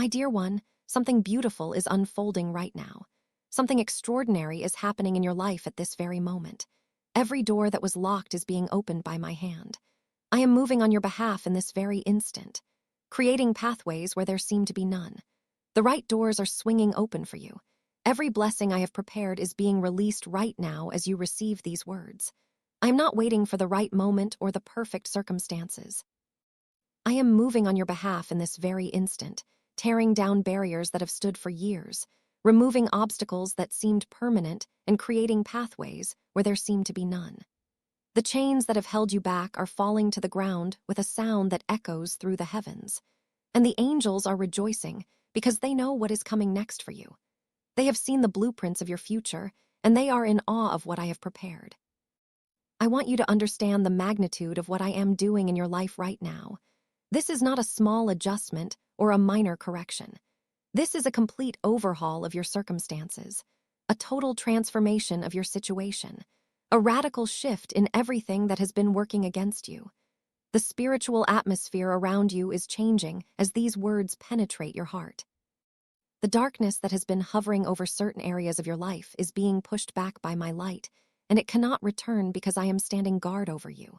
My dear one, something beautiful is unfolding right now. Something extraordinary is happening in your life at this very moment. Every door that was locked is being opened by my hand. I am moving on your behalf in this very instant, creating pathways where there seem to be none. The right doors are swinging open for you. Every blessing I have prepared is being released right now as you receive these words. I am not waiting for the right moment or the perfect circumstances. I am moving on your behalf in this very instant, tearing down barriers that have stood for years, removing obstacles that seemed permanent and creating pathways where there seemed to be none. The chains that have held you back are falling to the ground with a sound that echoes through the heavens. And the angels are rejoicing because they know what is coming next for you. They have seen the blueprints of your future, and they are in awe of what I have prepared. I want you to understand the magnitude of what I am doing in your life right now. This is not a small adjustment or a minor correction. This is a complete overhaul of your circumstances, a total transformation of your situation, a radical shift in everything that has been working against you. The spiritual atmosphere around you is changing as these words penetrate your heart. The darkness that has been hovering over certain areas of your life is being pushed back by my light, and it cannot return because I am standing guard over you.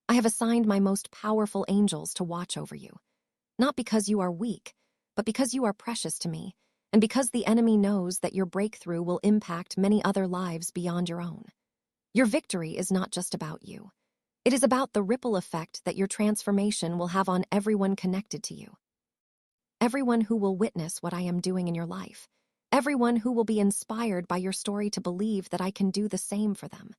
I have assigned my most powerful angels to watch over you, not because you are weak, but because you are precious to me, and because the enemy knows that your breakthrough will impact many other lives beyond your own. Your victory is not just about you. It is about the ripple effect that your transformation will have on everyone connected to you. Everyone who will witness what I am doing in your life. Everyone who will be inspired by your story to believe that I can do the same for them.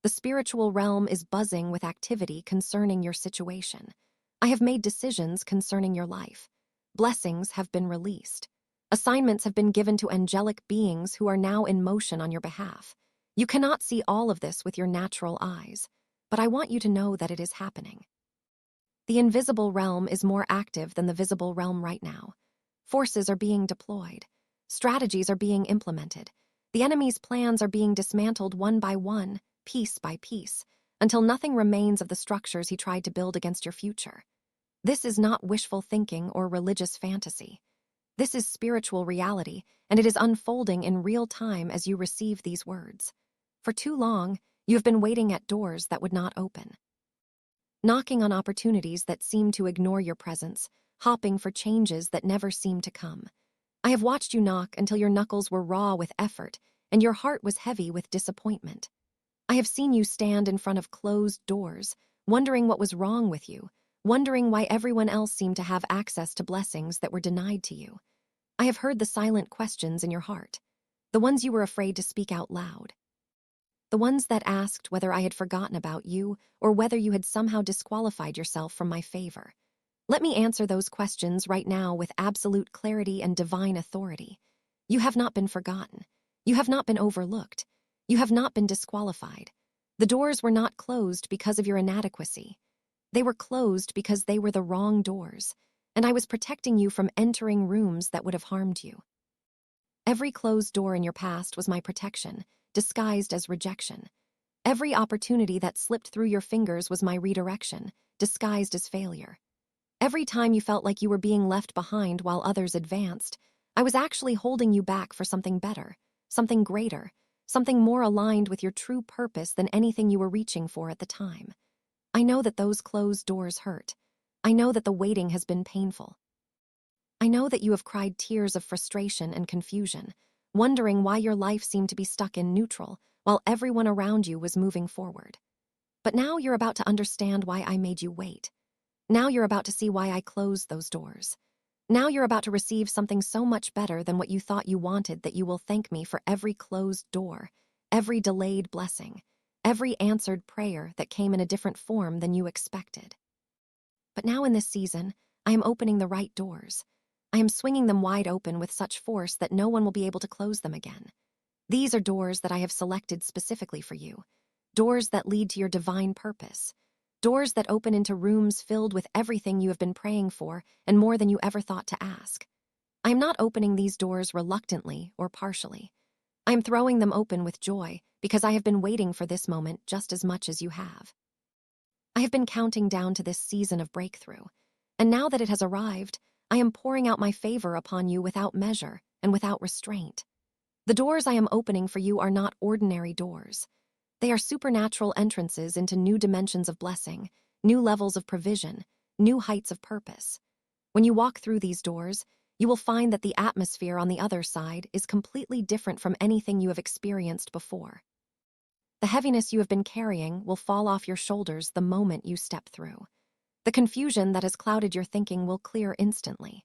The spiritual realm is buzzing with activity concerning your situation. I have made decisions concerning your life. Blessings have been released. Assignments have been given to angelic beings who are now in motion on your behalf. You cannot see all of this with your natural eyes, but I want you to know that it is happening. The invisible realm is more active than the visible realm right now. Forces are being deployed. Strategies are being implemented. The enemy's plans are being dismantled one by one, piece by piece, until nothing remains of the structures he tried to build against your future. This is not wishful thinking or religious fantasy. This is spiritual reality, and it is unfolding in real time as you receive these words. For too long, you have been waiting at doors that would not open, knocking on opportunities that seem to ignore your presence, hopping for changes that never seem to come. I have watched you knock until your knuckles were raw with effort and your heart was heavy with disappointment. I have seen you stand in front of closed doors, wondering what was wrong with you, wondering why everyone else seemed to have access to blessings that were denied to you. I have heard the silent questions in your heart, the ones you were afraid to speak out loud. The ones that asked whether I had forgotten about you or whether you had somehow disqualified yourself from my favor. Let me answer those questions right now with absolute clarity and divine authority. You have not been forgotten. You have not been overlooked. You have not been disqualified. The doors were not closed because of your inadequacy. They were closed because they were the wrong doors, and I was protecting you from entering rooms that would have harmed you. Every closed door in your past was my protection, disguised as rejection. Every opportunity that slipped through your fingers was my redirection, disguised as failure. Every time you felt like you were being left behind while others advanced, I was actually holding you back for something better, something greater, something more aligned with your true purpose than anything you were reaching for at the time. I know that those closed doors hurt. I know that the waiting has been painful. I know that you have cried tears of frustration and confusion, wondering why your life seemed to be stuck in neutral while everyone around you was moving forward. But now you're about to understand why I made you wait. Now you're about to see why I closed those doors. Now you're about to receive something so much better than what you thought you wanted that you will thank me for every closed door, every delayed blessing, every answered prayer that came in a different form than you expected. But now in this season, I am opening the right doors. I am swinging them wide open with such force that no one will be able to close them again. These are doors that I have selected specifically for you, doors that lead to your divine purpose, doors that open into rooms filled with everything you have been praying for and more than you ever thought to ask. I am not opening these doors reluctantly or partially. I am throwing them open with joy because I have been waiting for this moment just as much as you have. I have been counting down to this season of breakthrough, and now that it has arrived, I am pouring out my favor upon you without measure and without restraint. The doors I am opening for you are not ordinary doors. They are supernatural entrances into new dimensions of blessing, new levels of provision, new heights of purpose. When you walk through these doors, you will find that the atmosphere on the other side is completely different from anything you have experienced before. The heaviness you have been carrying will fall off your shoulders the moment you step through. The confusion that has clouded your thinking will clear instantly.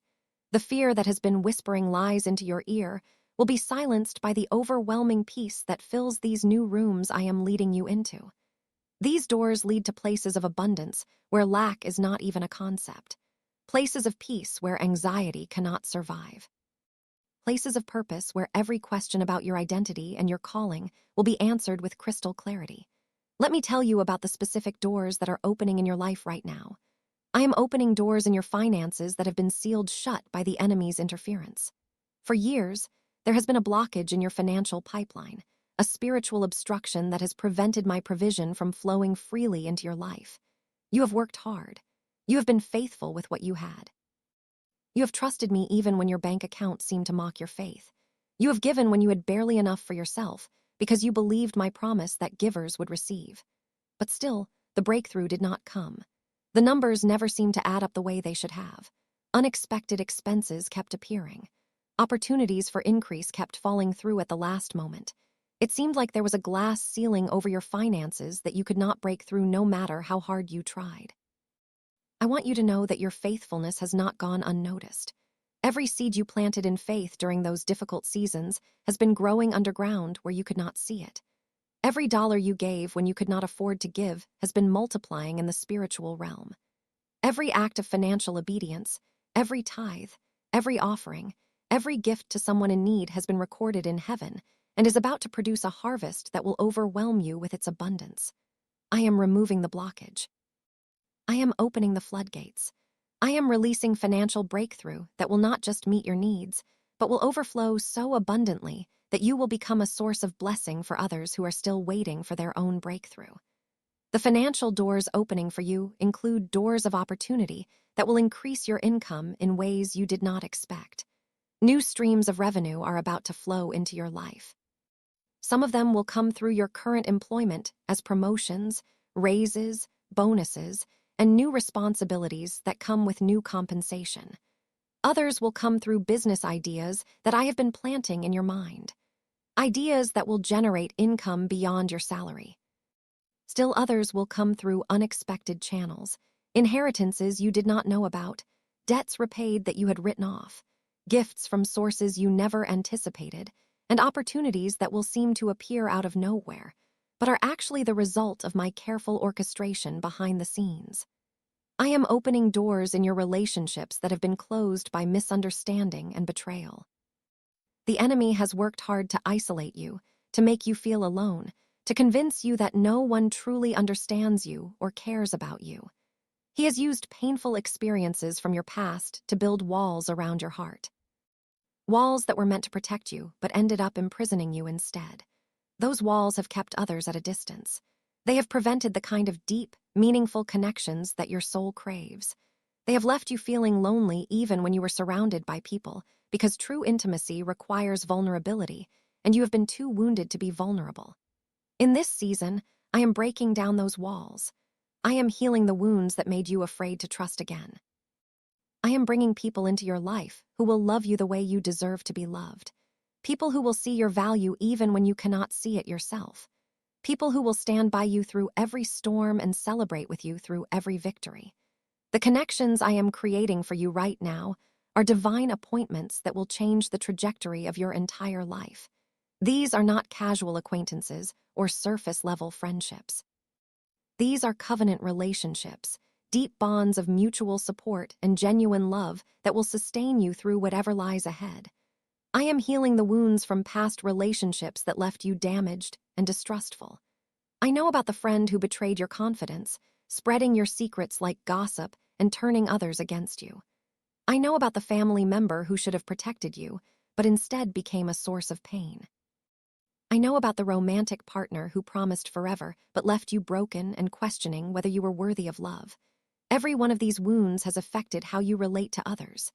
The fear that has been whispering lies into your ear will be silenced by the overwhelming peace that fills these new rooms I am leading you into. These doors lead to places of abundance where lack is not even a concept. Places of peace where anxiety cannot survive. Places of purpose where every question about your identity and your calling will be answered with crystal clarity. Let me tell you about the specific doors that are opening in your life right now. I am opening doors in your finances that have been sealed shut by the enemy's interference. For years, there has been a blockage in your financial pipeline, a spiritual obstruction that has prevented my provision from flowing freely into your life. You have worked hard. You have been faithful with what you had. You have trusted me even when your bank account seemed to mock your faith. You have given when you had barely enough for yourself because you believed my promise that givers would receive. But still, the breakthrough did not come. The numbers never seemed to add up the way they should have. Unexpected expenses kept appearing. Opportunities for increase kept falling through at the last moment. It seemed like there was a glass ceiling over your finances that you could not break through no matter how hard you tried. I want you to know that your faithfulness has not gone unnoticed. Every seed you planted in faith during those difficult seasons has been growing underground where you could not see it. Every dollar you gave when you could not afford to give has been multiplying in the spiritual realm. Every act of financial obedience, every tithe, every offering, every gift to someone in need has been recorded in heaven and is about to produce a harvest that will overwhelm you with its abundance. I am removing the blockage. I am opening the floodgates. I am releasing financial breakthrough that will not just meet your needs, but will overflow so abundantly that you will become a source of blessing for others who are still waiting for their own breakthrough. The financial doors opening for you include doors of opportunity that will increase your income in ways you did not expect. New streams of revenue are about to flow into your life. Some of them will come through your current employment as promotions, raises, bonuses, and new responsibilities that come with new compensation. Others will come through business ideas that I have been planting in your mind. Ideas that will generate income beyond your salary. Still others will come through unexpected channels, inheritances you did not know about, debts repaid that you had written off, gifts from sources you never anticipated, and opportunities that will seem to appear out of nowhere, but are actually the result of my careful orchestration behind the scenes. I am opening doors in your relationships that have been closed by misunderstanding and betrayal. The enemy has worked hard to isolate you, to make you feel alone, to convince you that no one truly understands you or cares about you. He has used painful experiences from your past to build walls around your heart. Walls that were meant to protect you, but ended up imprisoning you instead. Those walls have kept others at a distance. They have prevented the kind of deep, meaningful connections that your soul craves. They have left you feeling lonely even when you were surrounded by people, because true intimacy requires vulnerability, and you have been too wounded to be vulnerable. In this season, I am breaking down those walls. I am healing the wounds that made you afraid to trust again. I am bringing people into your life who will love you the way you deserve to be loved. People who will see your value even when you cannot see it yourself. People who will stand by you through every storm and celebrate with you through every victory. The connections I am creating for you right now are divine appointments that will change the trajectory of your entire life. These are not casual acquaintances or surface-level friendships. These are covenant relationships, deep bonds of mutual support and genuine love that will sustain you through whatever lies ahead. I am healing the wounds from past relationships that left you damaged and distrustful. I know about the friend who betrayed your confidence, spreading your secrets like gossip and turning others against you. I know about the family member who should have protected you, but instead became a source of pain. I know about the romantic partner who promised forever but left you broken and questioning whether you were worthy of love. Every one of these wounds has affected how you relate to others.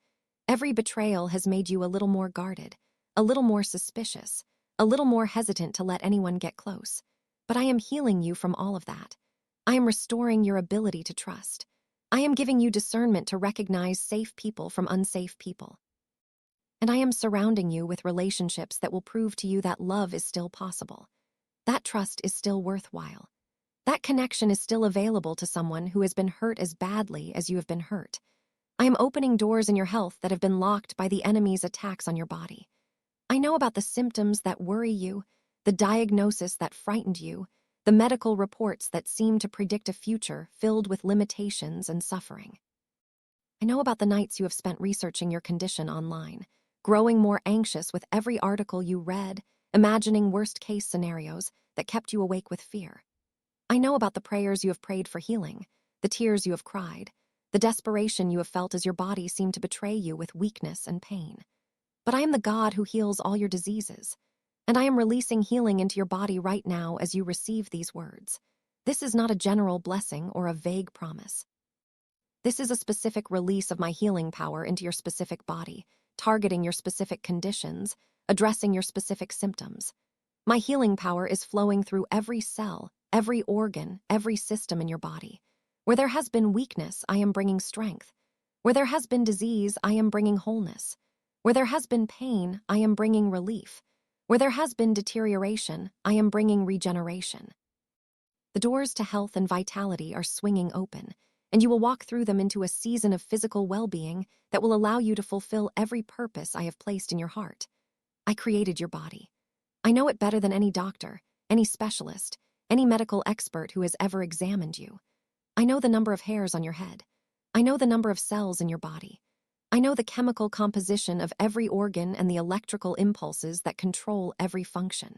Every betrayal has made you a little more guarded, a little more suspicious, a little more hesitant to let anyone get close. But I am healing you from all of that. I am restoring your ability to trust. I am giving you discernment to recognize safe people from unsafe people. And I am surrounding you with relationships that will prove to you that love is still possible. That trust is still worthwhile. That connection is still available to someone who has been hurt as badly as you have been hurt. I am opening doors in your health that have been locked by the enemy's attacks on your body. I know about the symptoms that worry you, the diagnosis that frightened you, the medical reports that seem to predict a future filled with limitations and suffering. I know about the nights you have spent researching your condition online, growing more anxious with every article you read, imagining worst-case scenarios that kept you awake with fear. I know about the prayers you have prayed for healing, the tears you have cried, the desperation you have felt as your body seemed to betray you with weakness and pain. But I am the God who heals all your diseases, and I am releasing healing into your body right now as you receive these words. This is not a general blessing or a vague promise. This is a specific release of my healing power into your specific body, targeting your specific conditions, addressing your specific symptoms. My healing power is flowing through every cell, every organ, every system in your body. Where there has been weakness, I am bringing strength. Where there has been disease, I am bringing wholeness. Where there has been pain, I am bringing relief. Where there has been deterioration, I am bringing regeneration. The doors to health and vitality are swinging open, and you will walk through them into a season of physical well-being that will allow you to fulfill every purpose I have placed in your heart. I created your body. I know it better than any doctor, any specialist, any medical expert who has ever examined you. I know the number of hairs on your head. I know the number of cells in your body. I know the chemical composition of every organ and the electrical impulses that control every function.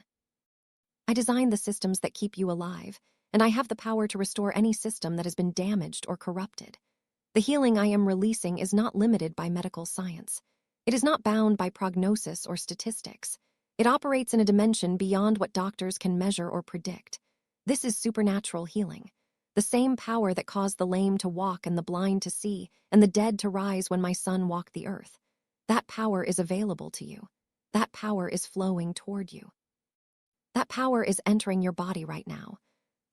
I designed the systems that keep you alive, and I have the power to restore any system that has been damaged or corrupted. The healing I am releasing is not limited by medical science. It is not bound by prognosis or statistics. It operates in a dimension beyond what doctors can measure or predict. This is supernatural healing. The same power that caused the lame to walk and the blind to see and the dead to rise when my son walked the earth. That power is available to you. That power is flowing toward you. That power is entering your body right now.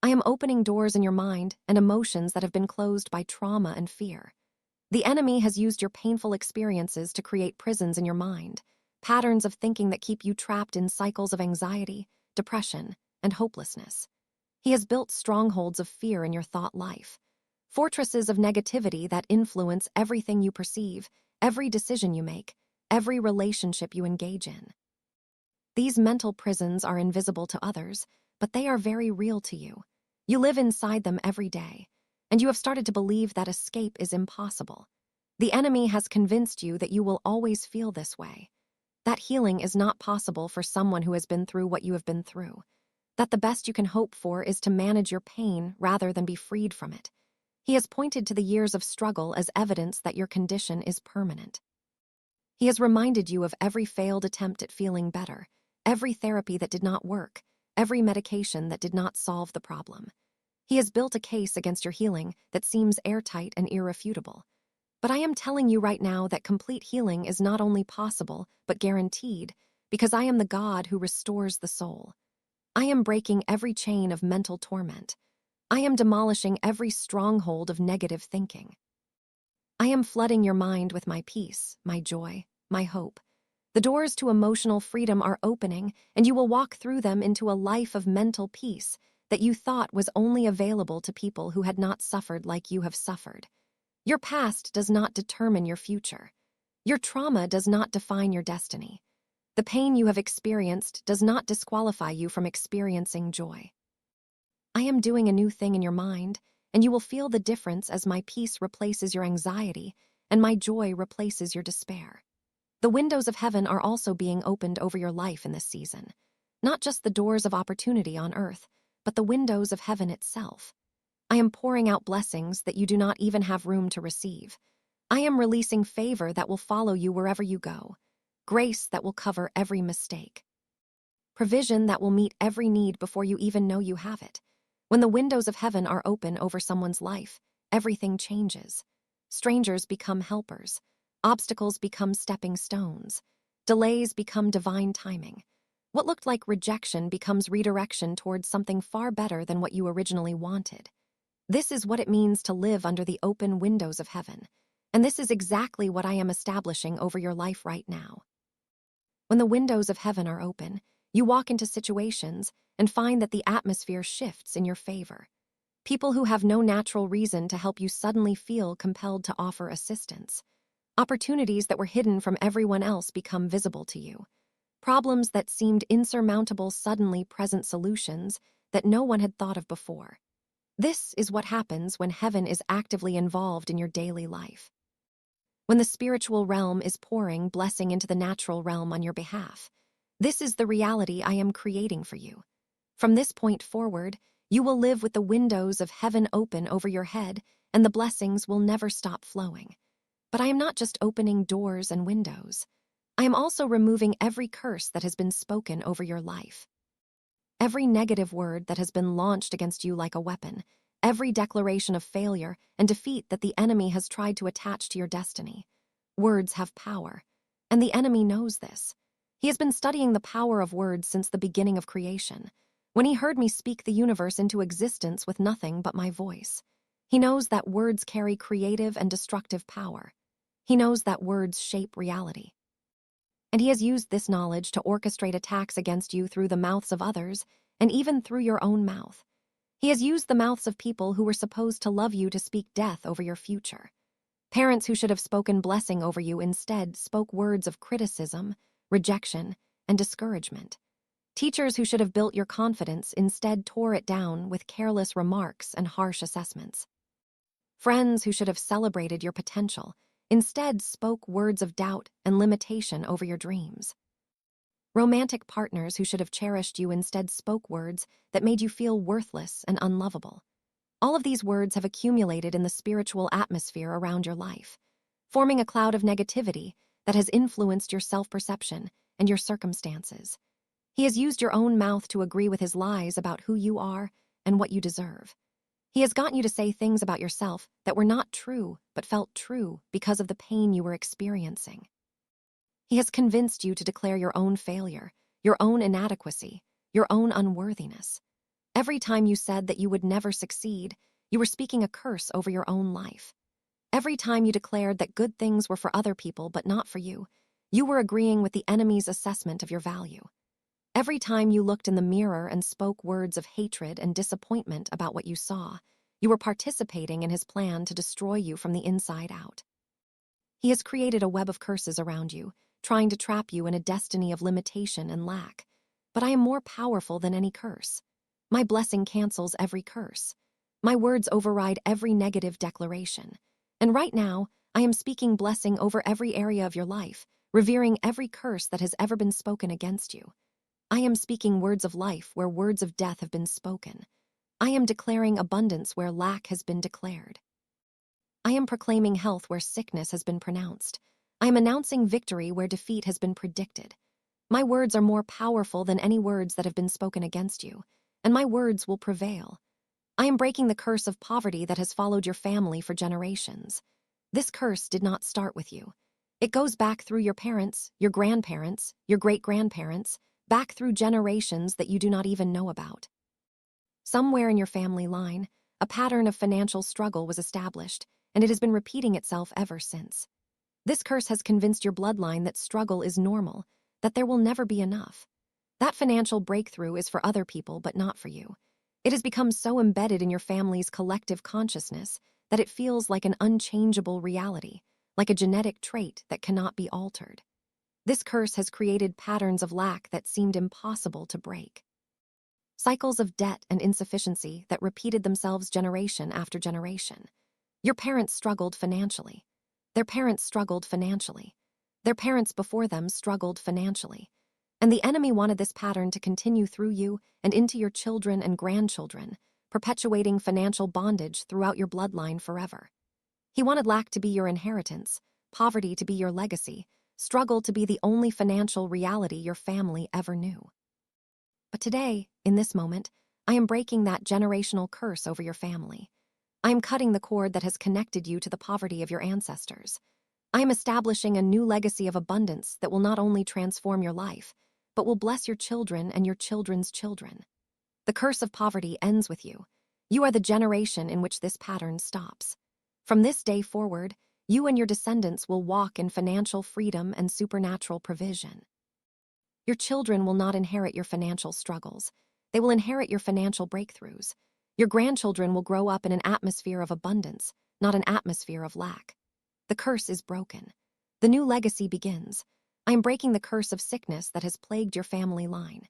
I am opening doors in your mind and emotions that have been closed by trauma and fear. The enemy has used your painful experiences to create prisons in your mind, patterns of thinking that keep you trapped in cycles of anxiety, depression, and hopelessness. He has built strongholds of fear in your thought life, fortresses of negativity that influence everything you perceive, every decision you make, every relationship you engage in. These mental prisons are invisible to others, but they are very real to you. You live inside them every day, and you have started to believe that escape is impossible. The enemy has convinced you that you will always feel this way, that healing is not possible for someone who has been through what you have been through, that the best you can hope for is to manage your pain rather than be freed from it. He has pointed to the years of struggle as evidence that your condition is permanent. He has reminded you of every failed attempt at feeling better, every therapy that did not work, every medication that did not solve the problem. He has built a case against your healing that seems airtight and irrefutable. But I am telling you right now that complete healing is not only possible, but guaranteed, because I am the God who restores the soul. I am breaking every chain of mental torment. I am demolishing every stronghold of negative thinking. I am flooding your mind with my peace, my joy, my hope. The doors to emotional freedom are opening, and you will walk through them into a life of mental peace that you thought was only available to people who had not suffered like you have suffered. Your past does not determine your future. Your trauma does not define your destiny. The pain you have experienced does not disqualify you from experiencing joy. I am doing a new thing in your mind, and you will feel the difference as my peace replaces your anxiety and my joy replaces your despair. The windows of heaven are also being opened over your life in this season. Not just the doors of opportunity on earth, but the windows of heaven itself. I am pouring out blessings that you do not even have room to receive. I am releasing favor that will follow you wherever you go, grace that will cover every mistake, provision that will meet every need before you even know you have it. When the windows of heaven are open over someone's life, everything changes. Strangers become helpers. Obstacles become stepping stones. Delays become divine timing. What looked like rejection becomes redirection towards something far better than what you originally wanted. This is what it means to live under the open windows of heaven. And this is exactly what I am establishing over your life right now. When the windows of heaven are open, you walk into situations and find that the atmosphere shifts in your favor. People who have no natural reason to help you suddenly feel compelled to offer assistance. Opportunities that were hidden from everyone else become visible to you. Problems that seemed insurmountable suddenly present solutions that no one had thought of before. This is what happens when heaven is actively involved in your daily life. When the spiritual realm is pouring blessing into the natural realm on your behalf. This is the reality I am creating for you. From this point forward, you will live with the windows of heaven open over your head, and the blessings will never stop flowing. But I am not just opening doors and windows. I am also removing every curse that has been spoken over your life. Every negative word that has been launched against you like a weapon, every declaration of failure and defeat that the enemy has tried to attach to your destiny. Words have power, and the enemy knows this. He has been studying the power of words since the beginning of creation, when he heard me speak the universe into existence with nothing but my voice. He knows that words carry creative and destructive power. He knows that words shape reality. And he has used this knowledge to orchestrate attacks against you through the mouths of others, and even through your own mouth. He has used the mouths of people who were supposed to love you to speak death over your future. Parents who should have spoken blessing over you instead spoke words of criticism, rejection, and discouragement. Teachers who should have built your confidence instead tore it down with careless remarks and harsh assessments. Friends who should have celebrated your potential instead spoke words of doubt and limitation over your dreams. Romantic partners who should have cherished you instead spoke words that made you feel worthless and unlovable. All of these words have accumulated in the spiritual atmosphere around your life, forming a cloud of negativity that has influenced your self-perception and your circumstances. He has used your own mouth to agree with his lies about who you are and what you deserve. He has gotten you to say things about yourself that were not true but felt true because of the pain you were experiencing. He has convinced you to declare your own failure, your own inadequacy, your own unworthiness. Every time you said that you would never succeed, you were speaking a curse over your own life. Every time you declared that good things were for other people but not for you, you were agreeing with the enemy's assessment of your value. Every time you looked in the mirror and spoke words of hatred and disappointment about what you saw, you were participating in his plan to destroy you from the inside out. He has created a web of curses around you, trying to trap you in a destiny of limitation and lack. But I am more powerful than any curse. My blessing cancels every curse. My words override every negative declaration. And right now, I am speaking blessing over every area of your life, revering every curse that has ever been spoken against you. I am speaking words of life where words of death have been spoken. I am declaring abundance where lack has been declared. I am proclaiming health where sickness has been pronounced. I am announcing victory where defeat has been predicted. My words are more powerful than any words that have been spoken against you, and my words will prevail. I am breaking the curse of poverty that has followed your family for generations. This curse did not start with you. It goes back through your parents, your grandparents, your great-grandparents, back through generations that you do not even know about. Somewhere in your family line, a pattern of financial struggle was established, and it has been repeating itself ever since. This curse has convinced your bloodline that struggle is normal, that there will never be enough. That financial breakthrough is for other people, but not for you. It has become so embedded in your family's collective consciousness that it feels like an unchangeable reality, like a genetic trait that cannot be altered. This curse has created patterns of lack that seemed impossible to break. Cycles of debt and insufficiency that repeated themselves generation after generation. Your parents struggled financially. Their parents struggled financially. Their parents before them struggled financially. And the enemy wanted this pattern to continue through you and into your children and grandchildren, perpetuating financial bondage throughout your bloodline forever. He wanted lack to be your inheritance, poverty to be your legacy, struggle to be the only financial reality your family ever knew. But today, in this moment, I am breaking that generational curse over your family. I am cutting the cord that has connected you to the poverty of your ancestors. I am establishing a new legacy of abundance that will not only transform your life, but will bless your children and your children's children. The curse of poverty ends with you. You are the generation in which this pattern stops. From this day forward, you and your descendants will walk in financial freedom and supernatural provision. Your children will not inherit your financial struggles. They will inherit your financial breakthroughs. Your grandchildren will grow up in an atmosphere of abundance, not an atmosphere of lack. The curse is broken. The new legacy begins. I am breaking the curse of sickness that has plagued your family line.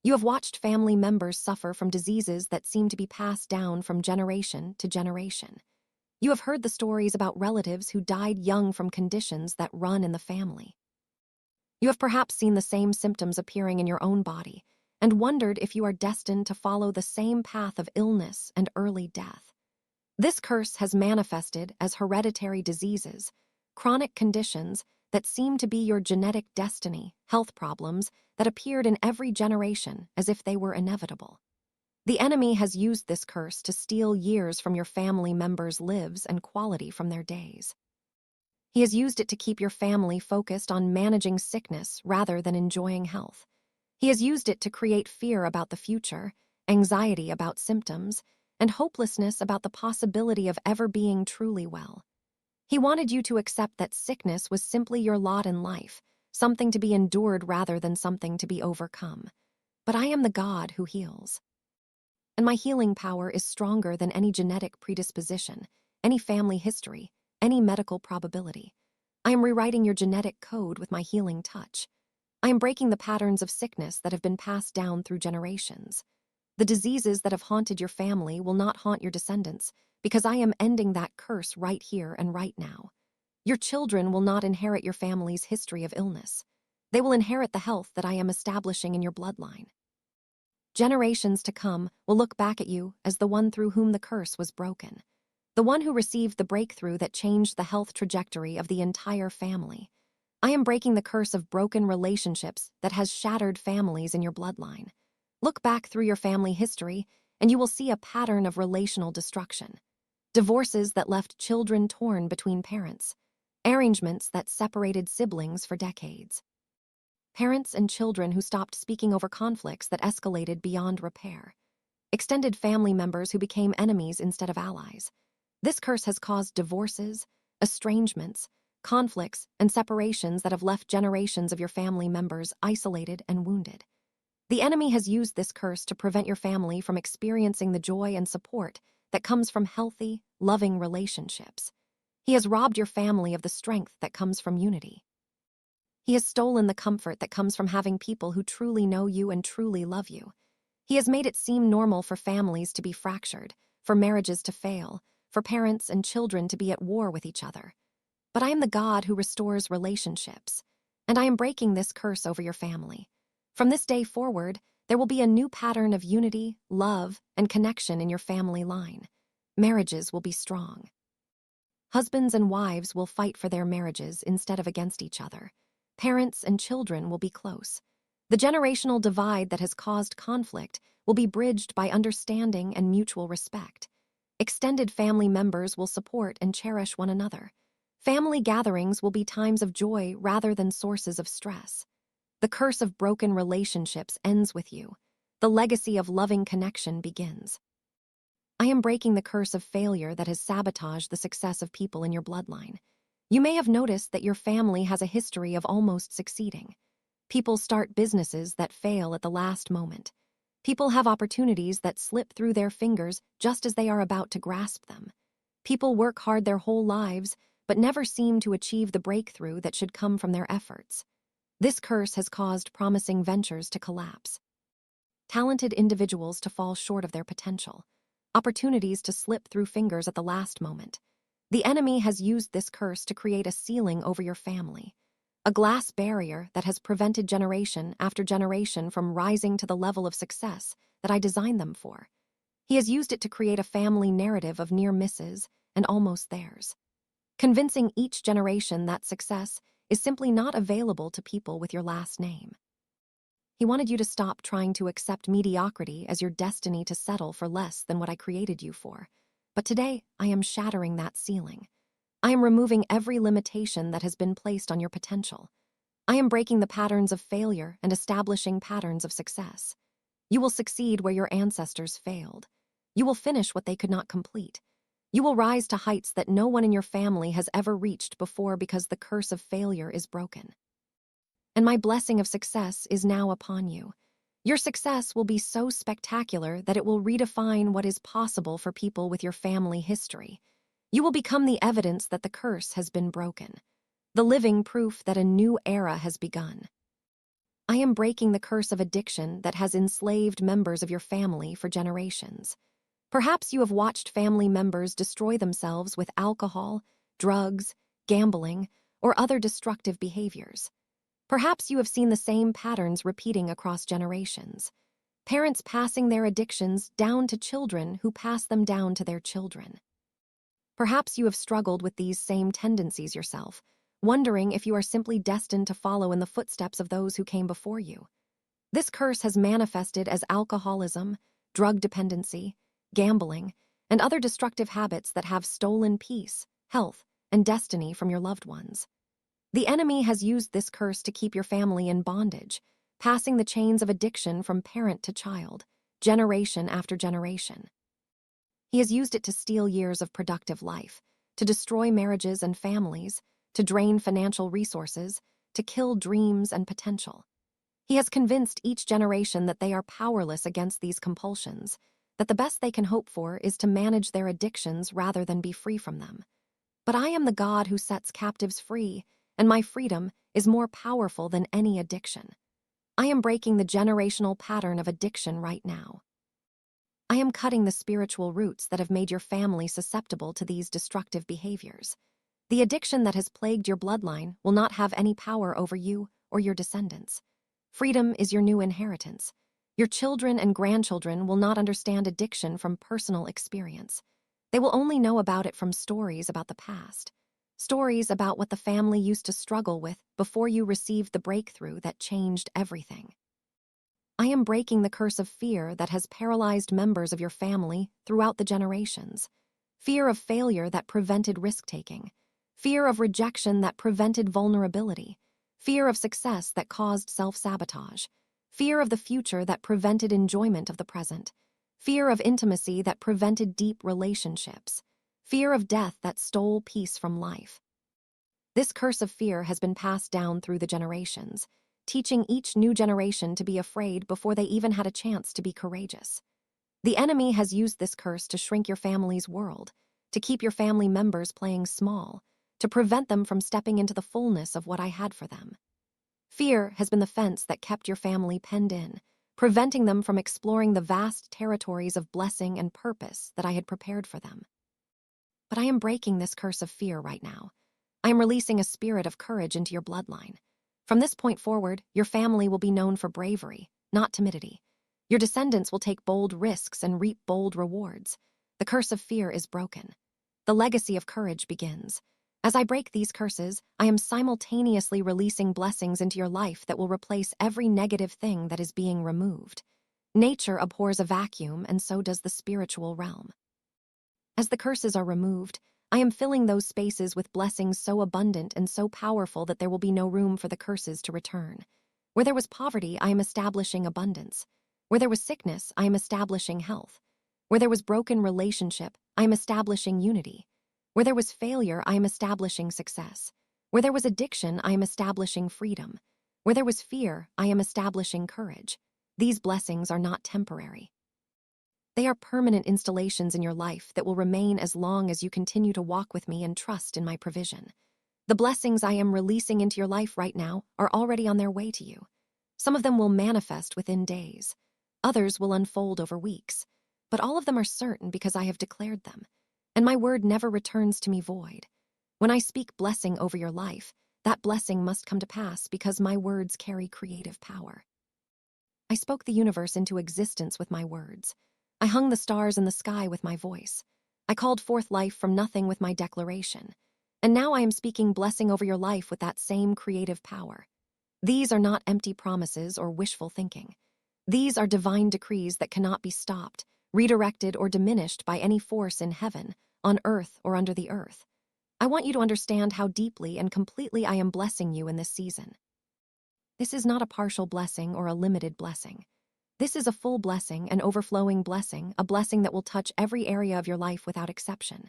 You have watched family members suffer from diseases that seem to be passed down from generation to generation. You have heard the stories about relatives who died young from conditions that run in the family. You have perhaps seen the same symptoms appearing in your own body and wondered if you are destined to follow the same path of illness and early death. This curse has manifested as hereditary diseases, chronic conditions that seem to be your genetic destiny, health problems that appeared in every generation as if they were inevitable. The enemy has used this curse to steal years from your family members' lives and quality from their days. He has used it to keep your family focused on managing sickness rather than enjoying health. He has used it to create fear about the future, anxiety about symptoms, and hopelessness about the possibility of ever being truly well. He wanted you to accept that sickness was simply your lot in life, something to be endured rather than something to be overcome. But I am the God who heals. And my healing power is stronger than any genetic predisposition, any family history, any medical probability. I am rewriting your genetic code with my healing touch. I am breaking the patterns of sickness that have been passed down through generations. The diseases that have haunted your family will not haunt your descendants because I am ending that curse right here and right now. Your children will not inherit your family's history of illness. They will inherit the health that I am establishing in your bloodline. Generations to come will look back at you as the one through whom the curse was broken, the one who received the breakthrough that changed the health trajectory of the entire family. I am breaking the curse of broken relationships that has shattered families in your bloodline. Look back through your family history, and you will see a pattern of relational destruction. Divorces that left children torn between parents. Arrangements that separated siblings for decades. Parents and children who stopped speaking over conflicts that escalated beyond repair. Extended family members who became enemies instead of allies. This curse has caused divorces, estrangements, conflicts, and separations that have left generations of your family members isolated and wounded. The enemy has used this curse to prevent your family from experiencing the joy and support that comes from healthy, loving relationships. He has robbed your family of the strength that comes from unity. He has stolen the comfort that comes from having people who truly know you and truly love you. He has made it seem normal for families to be fractured, for marriages to fail, for parents and children to be at war with each other. But I am the God who restores relationships, and I am breaking this curse over your family. From this day forward, there will be a new pattern of unity, love, and connection in your family line. Marriages will be strong. Husbands and wives will fight for their marriages instead of against each other. Parents and children will be close. The generational divide that has caused conflict will be bridged by understanding and mutual respect. Extended family members will support and cherish one another. Family gatherings will be times of joy rather than sources of stress. The curse of broken relationships ends with you. The legacy of loving connection begins. I am breaking the curse of failure that has sabotaged the success of people in your bloodline. You may have noticed that your family has a history of almost succeeding. People start businesses that fail at the last moment. People have opportunities that slip through their fingers just as they are about to grasp them. People work hard their whole lives, but never seem to achieve the breakthrough that should come from their efforts. This curse has caused promising ventures to collapse, talented individuals to fall short of their potential, opportunities to slip through fingers at the last moment. The enemy has used this curse to create a ceiling over your family, a glass barrier that has prevented generation after generation from rising to the level of success that I designed them for. He has used it to create a family narrative of near misses and almost theirs, convincing each generation that success is simply not available to people with your last name. He wanted you to stop trying to accept mediocrity as your destiny to settle for less than what I created you for. But today, I am shattering that ceiling. I am removing every limitation that has been placed on your potential. I am breaking the patterns of failure and establishing patterns of success. You will succeed where your ancestors failed. You will finish what they could not complete. You will rise to heights that no one in your family has ever reached before because the curse of failure is broken. And my blessing of success is now upon you. Your success will be so spectacular that it will redefine what is possible for people with your family history. You will become the evidence that the curse has been broken, the living proof that a new era has begun. I am breaking the curse of addiction that has enslaved members of your family for generations. Perhaps you have watched family members destroy themselves with alcohol, drugs, gambling, or other destructive behaviors. Perhaps you have seen the same patterns repeating across generations. Parents passing their addictions down to children who pass them down to their children. Perhaps you have struggled with these same tendencies yourself, wondering if you are simply destined to follow in the footsteps of those who came before you. This curse has manifested as alcoholism, drug dependency, gambling, and other destructive habits that have stolen peace, health, and destiny from your loved ones. The enemy has used this curse to keep your family in bondage, passing the chains of addiction from parent to child, generation after generation. He has used it to steal years of productive life, to destroy marriages and families, to drain financial resources, to kill dreams and potential. He has convinced each generation that they are powerless against these compulsions, that the best they can hope for is to manage their addictions rather than be free from them. But I am the God who sets captives free, and my freedom is more powerful than any addiction. I am breaking the generational pattern of addiction right now. I am cutting the spiritual roots that have made your family susceptible to these destructive behaviors. The addiction that has plagued your bloodline will not have any power over you or your descendants. Freedom is your new inheritance. Your children and grandchildren will not understand addiction from personal experience. They will only know about it from stories about the past. Stories about what the family used to struggle with before you received the breakthrough that changed everything. I am breaking the curse of fear that has paralyzed members of your family throughout the generations. Fear of failure that prevented risk-taking. Fear of rejection that prevented vulnerability. Fear of success that caused self-sabotage. Fear of the future that prevented enjoyment of the present. Fear of intimacy that prevented deep relationships. Fear of death that stole peace from life. This curse of fear has been passed down through the generations, teaching each new generation to be afraid before they even had a chance to be courageous. The enemy has used this curse to shrink your family's world, to keep your family members playing small, to prevent them from stepping into the fullness of what I had for them. Fear has been the fence that kept your family penned in, preventing them from exploring the vast territories of blessing and purpose that I had prepared for them. But I am breaking this curse of fear right now. I am releasing a spirit of courage into your bloodline. From this point forward, your family will be known for bravery, not timidity. Your descendants will take bold risks and reap bold rewards. The curse of fear is broken. The legacy of courage begins. As I break these curses, I am simultaneously releasing blessings into your life that will replace every negative thing that is being removed. Nature abhors a vacuum, and so does the spiritual realm. As the curses are removed, I am filling those spaces with blessings so abundant and so powerful that there will be no room for the curses to return. Where there was poverty, I am establishing abundance. Where there was sickness, I am establishing health. Where there was broken relationship, I am establishing unity. Where there was failure, I am establishing success. Where there was addiction, I am establishing freedom. Where there was fear, I am establishing courage. These blessings are not temporary. They are permanent installations in your life that will remain as long as you continue to walk with me and trust in my provision. The blessings I am releasing into your life right now are already on their way to you. Some of them will manifest within days. Others will unfold over weeks. But all of them are certain because I have declared them. And my word never returns to me void. When I speak blessing over your life, that blessing must come to pass because my words carry creative power. I spoke the universe into existence with my words. I hung the stars in the sky with my voice. I called forth life from nothing with my declaration. And now I am speaking blessing over your life with that same creative power. These are not empty promises or wishful thinking. These are divine decrees that cannot be stopped, redirected, or diminished by any force in heaven, on earth, or under the earth. I want you to understand how deeply and completely I am blessing you in this season. This is not a partial blessing or a limited blessing. This is a full blessing, an overflowing blessing, a blessing that will touch every area of your life without exception.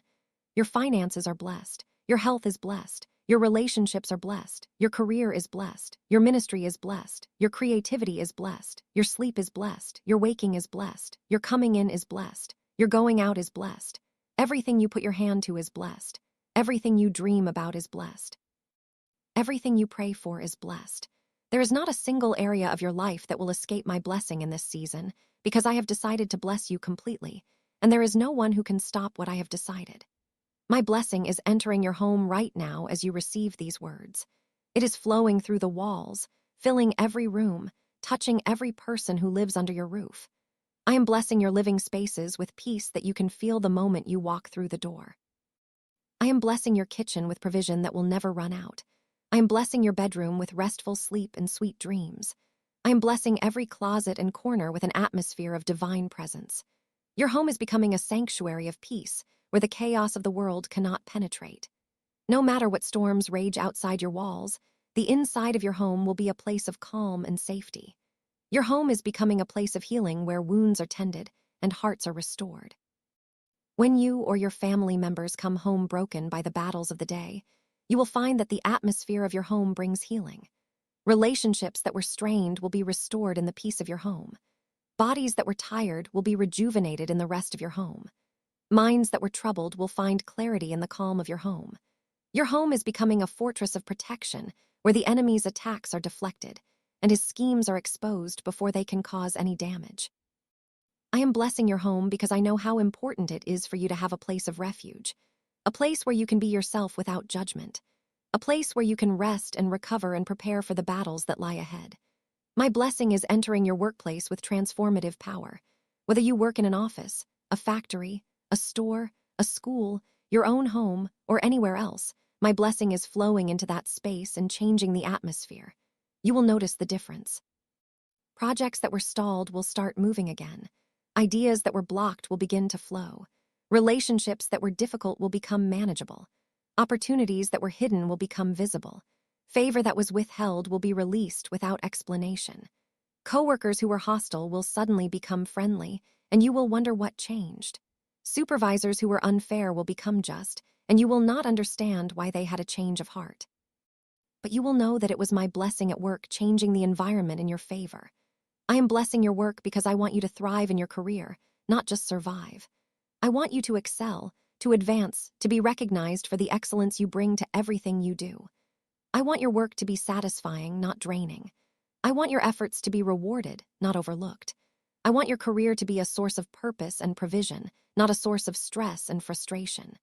Your finances are blessed. Your health is blessed. Your relationships are blessed. Your career is blessed. Your ministry is blessed. Your creativity is blessed. Your sleep is blessed. Your waking is blessed. Your coming in is blessed. Your going out is blessed. Everything you put your hand to is blessed. Everything you dream about is blessed. Everything you pray for is blessed. There is not a single area of your life that will escape my blessing in this season, because I have decided to bless you completely, and there is no one who can stop what I have decided. My blessing is entering your home right now as you receive these words. It is flowing through the walls, filling every room, touching every person who lives under your roof. I am blessing your living spaces with peace that you can feel the moment you walk through the door. I am blessing your kitchen with provision that will never run out. I am blessing your bedroom with restful sleep and sweet dreams. I am blessing every closet and corner with an atmosphere of divine presence. Your home is becoming a sanctuary of peace, where the chaos of the world cannot penetrate. No matter what storms rage outside your walls, the inside of your home will be a place of calm and safety. Your home is becoming a place of healing where wounds are tended and hearts are restored. When you or your family members come home broken by the battles of the day, you will find that the atmosphere of your home brings healing. Relationships that were strained will be restored in the peace of your home. Bodies that were tired will be rejuvenated in the rest of your home. Minds that were troubled will find clarity in the calm of your home. Your home is becoming a fortress of protection where the enemy's attacks are deflected and his schemes are exposed before they can cause any damage. I am blessing your home because I know how important it is for you to have a place of refuge, a place where you can be yourself without judgment, a place where you can rest and recover and prepare for the battles that lie ahead. My blessing is entering your workplace with transformative power. Whether you work in an office, a factory, a store, a school, your own home, or anywhere else, my blessing is flowing into that space and changing the atmosphere. You will notice the difference. Projects that were stalled will start moving again. Ideas that were blocked will begin to flow. Relationships that were difficult will become manageable. Opportunities that were hidden will become visible. Favor that was withheld will be released without explanation. Coworkers who were hostile will suddenly become friendly, and you will wonder what changed. Supervisors who were unfair will become just, and you will not understand why they had a change of heart. But you will know that it was my blessing at work changing the environment in your favor. I am blessing your work because I want you to thrive in your career, not just survive. I want you to excel, to advance, to be recognized for the excellence you bring to everything you do. I want your work to be satisfying, not draining. I want your efforts to be rewarded, not overlooked. I want your career to be a source of purpose and provision, not a source of stress and frustration.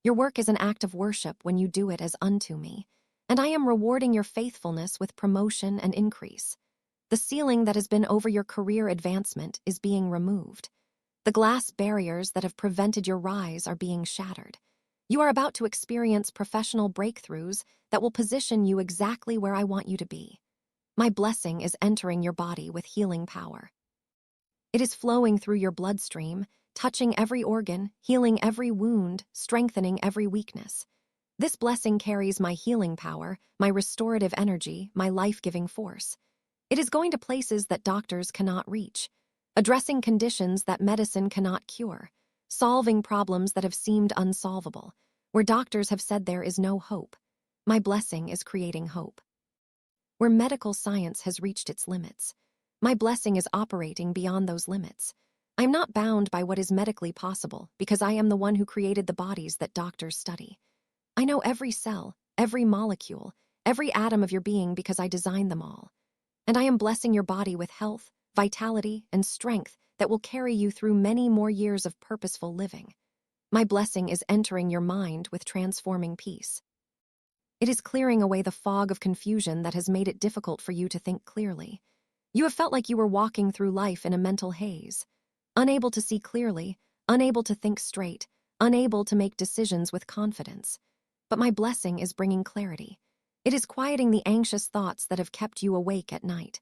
Your work is an act of worship when you do it as unto me, and I am rewarding your faithfulness with promotion and increase. The ceiling that has been over your career advancement is being removed. The glass barriers that have prevented your rise are being shattered. You are about to experience professional breakthroughs that will position you exactly where I want you to be. My blessing is entering your body with healing power. It is flowing through your bloodstream, touching every organ, healing every wound, strengthening every weakness. This blessing carries my healing power, my restorative energy, my life-giving force. It is going to places that doctors cannot reach, addressing conditions that medicine cannot cure, solving problems that have seemed unsolvable, where doctors have said there is no hope. My blessing is creating hope. Where medical science has reached its limits, my blessing is operating beyond those limits. I am not bound by what is medically possible because I am the one who created the bodies that doctors study. I know every cell, every molecule, every atom of your being because I designed them all. And I am blessing your body with health, vitality, and strength that will carry you through many more years of purposeful living. My blessing is entering your mind with transforming peace. It is clearing away the fog of confusion that has made it difficult for you to think clearly. You have felt like you were walking through life in a mental haze, unable to see clearly, unable to think straight, unable to make decisions with confidence. But my blessing is bringing clarity. It is quieting the anxious thoughts that have kept you awake at night.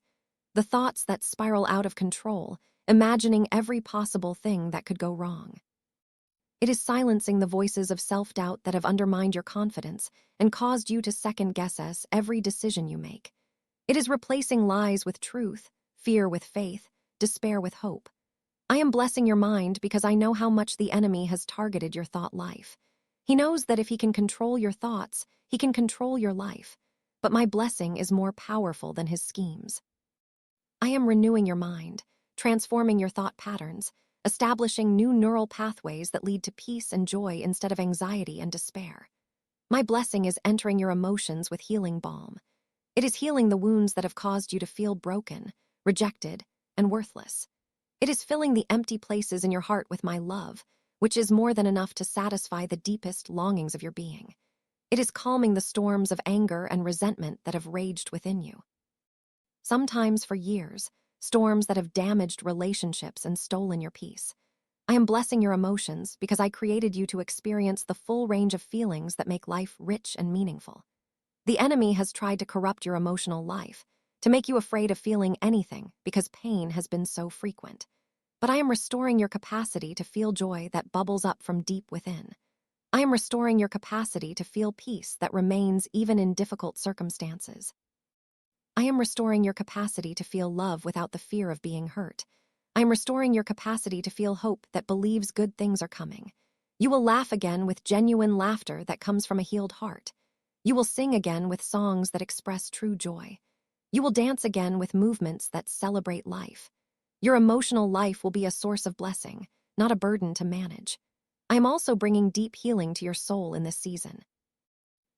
The thoughts that spiral out of control, imagining every possible thing that could go wrong. It is silencing the voices of self-doubt that have undermined your confidence and caused you to second-guess every decision you make. It is replacing lies with truth, fear with faith, despair with hope. I am blessing your mind because I know how much the enemy has targeted your thought life. He knows that if he can control your thoughts, he can control your life. But my blessing is more powerful than his schemes. I am renewing your mind, transforming your thought patterns, establishing new neural pathways that lead to peace and joy instead of anxiety and despair. My blessing is entering your emotions with healing balm. It is healing the wounds that have caused you to feel broken, rejected, and worthless. It is filling the empty places in your heart with my love, which is more than enough to satisfy the deepest longings of your being. It is calming the storms of anger and resentment that have raged within you. Sometimes for years, storms that have damaged relationships and stolen your peace. I am blessing your emotions because I created you to experience the full range of feelings that make life rich and meaningful. The enemy has tried to corrupt your emotional life, to make you afraid of feeling anything because pain has been so frequent. But I am restoring your capacity to feel joy that bubbles up from deep within. I am restoring your capacity to feel peace that remains even in difficult circumstances. I am restoring your capacity to feel love without the fear of being hurt. I am restoring your capacity to feel hope that believes good things are coming. You will laugh again with genuine laughter that comes from a healed heart. You will sing again with songs that express true joy. You will dance again with movements that celebrate life. Your emotional life will be a source of blessing, not a burden to manage. I am also bringing deep healing to your soul in this season.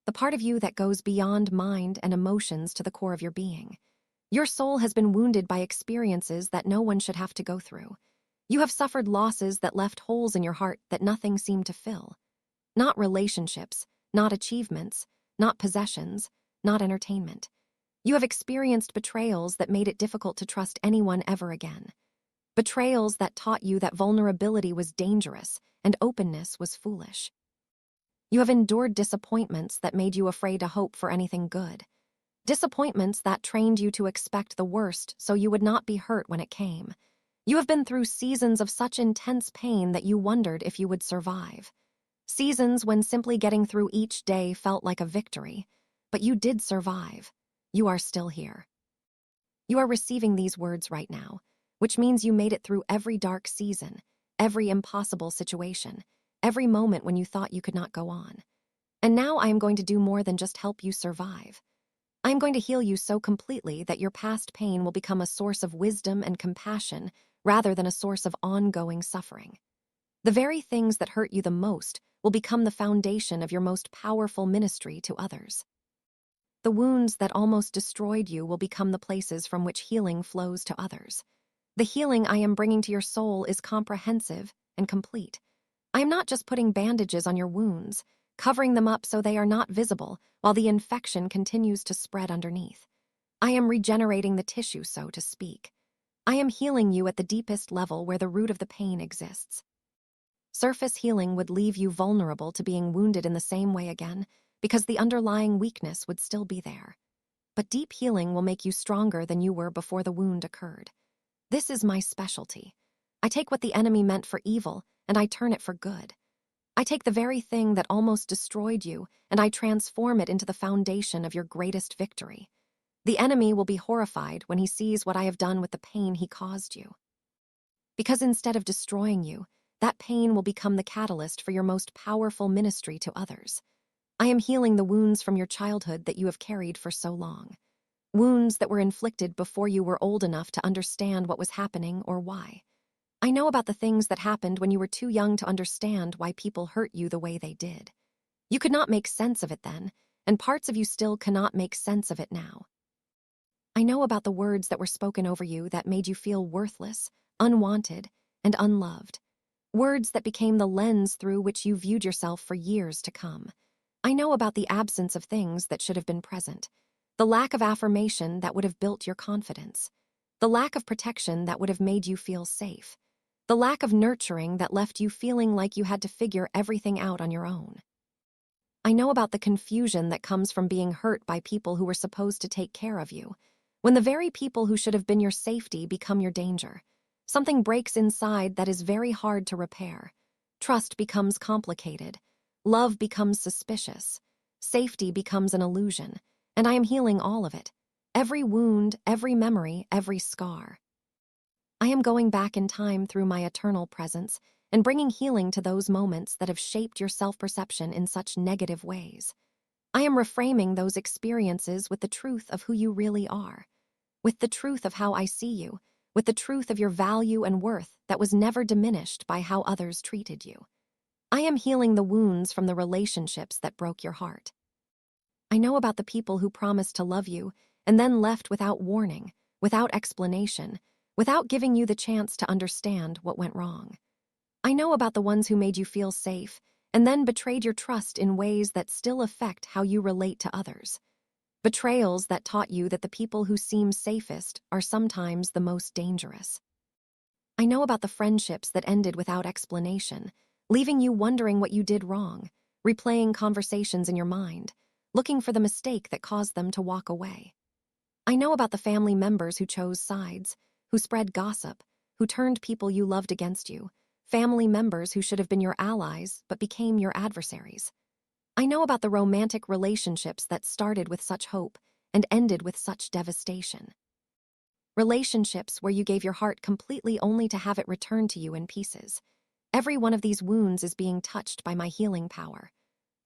The part of you that goes beyond mind and emotions to the core of your being. Your soul has been wounded by experiences that no one should have to go through. You have suffered losses that left holes in your heart that nothing seemed to fill. Not relationships, not achievements, not possessions, not entertainment. You have experienced betrayals that made it difficult to trust anyone ever again. Betrayals that taught you that vulnerability was dangerous and openness was foolish. You have endured disappointments that made you afraid to hope for anything good. Disappointments that trained you to expect the worst so you would not be hurt when it came. You have been through seasons of such intense pain that you wondered if you would survive. Seasons when simply getting through each day felt like a victory. But you did survive. You are still here. You are receiving these words right now, which means you made it through every dark season, every impossible situation, every moment when you thought you could not go on. And now I am going to do more than just help you survive. I am going to heal you so completely that your past pain will become a source of wisdom and compassion rather than a source of ongoing suffering. The very things that hurt you the most will become the foundation of your most powerful ministry to others. The wounds that almost destroyed you will become the places from which healing flows to others. The healing I am bringing to your soul is comprehensive and complete. I am not just putting bandages on your wounds, covering them up so they are not visible while the infection continues to spread underneath. I am regenerating the tissue, so to speak. I am healing you at the deepest level where the root of the pain exists. Surface healing would leave you vulnerable to being wounded in the same way again, because the underlying weakness would still be there. But deep healing will make you stronger than you were before the wound occurred. This is my specialty. I take what the enemy meant for evil, and I turn it for good. I take the very thing that almost destroyed you, and I transform it into the foundation of your greatest victory. The enemy will be horrified when he sees what I have done with the pain he caused you. Because instead of destroying you, that pain will become the catalyst for your most powerful ministry to others. I am healing the wounds from your childhood that you have carried for so long. Wounds that were inflicted before you were old enough to understand what was happening or why. I know about the things that happened when you were too young to understand why people hurt you the way they did. You could not make sense of it then, and parts of you still cannot make sense of it now. I know about the words that were spoken over you that made you feel worthless, unwanted, and unloved. Words that became the lens through which you viewed yourself for years to come. I know about the absence of things that should have been present, the lack of affirmation that would have built your confidence, the lack of protection that would have made you feel safe, the lack of nurturing that left you feeling like you had to figure everything out on your own. I know about the confusion that comes from being hurt by people who were supposed to take care of you, when the very people who should have been your safety become your danger. Something breaks inside that is very hard to repair. Trust becomes complicated. Love becomes suspicious. Safety becomes an illusion. And I am healing all of it. Every wound, every memory, every scar. I am going back in time through my eternal presence and bringing healing to those moments that have shaped your self-perception in such negative ways. I am reframing those experiences with the truth of who you really are, with the truth of how I see you, with the truth of your value and worth that was never diminished by how others treated you. I am healing the wounds from the relationships that broke your heart. I know about the people who promised to love you and then left without warning, without explanation, without giving you the chance to understand what went wrong. I know about the ones who made you feel safe and then betrayed your trust in ways that still affect how you relate to others. Betrayals that taught you that the people who seem safest are sometimes the most dangerous. I know about the friendships that ended without explanation, leaving you wondering what you did wrong, replaying conversations in your mind, looking for the mistake that caused them to walk away. I know about the family members who chose sides, who spread gossip, who turned people you loved against you, family members who should have been your allies but became your adversaries. I know about the romantic relationships that started with such hope and ended with such devastation. Relationships where you gave your heart completely only to have it returned to you in pieces. Every one of these wounds is being touched by my healing power.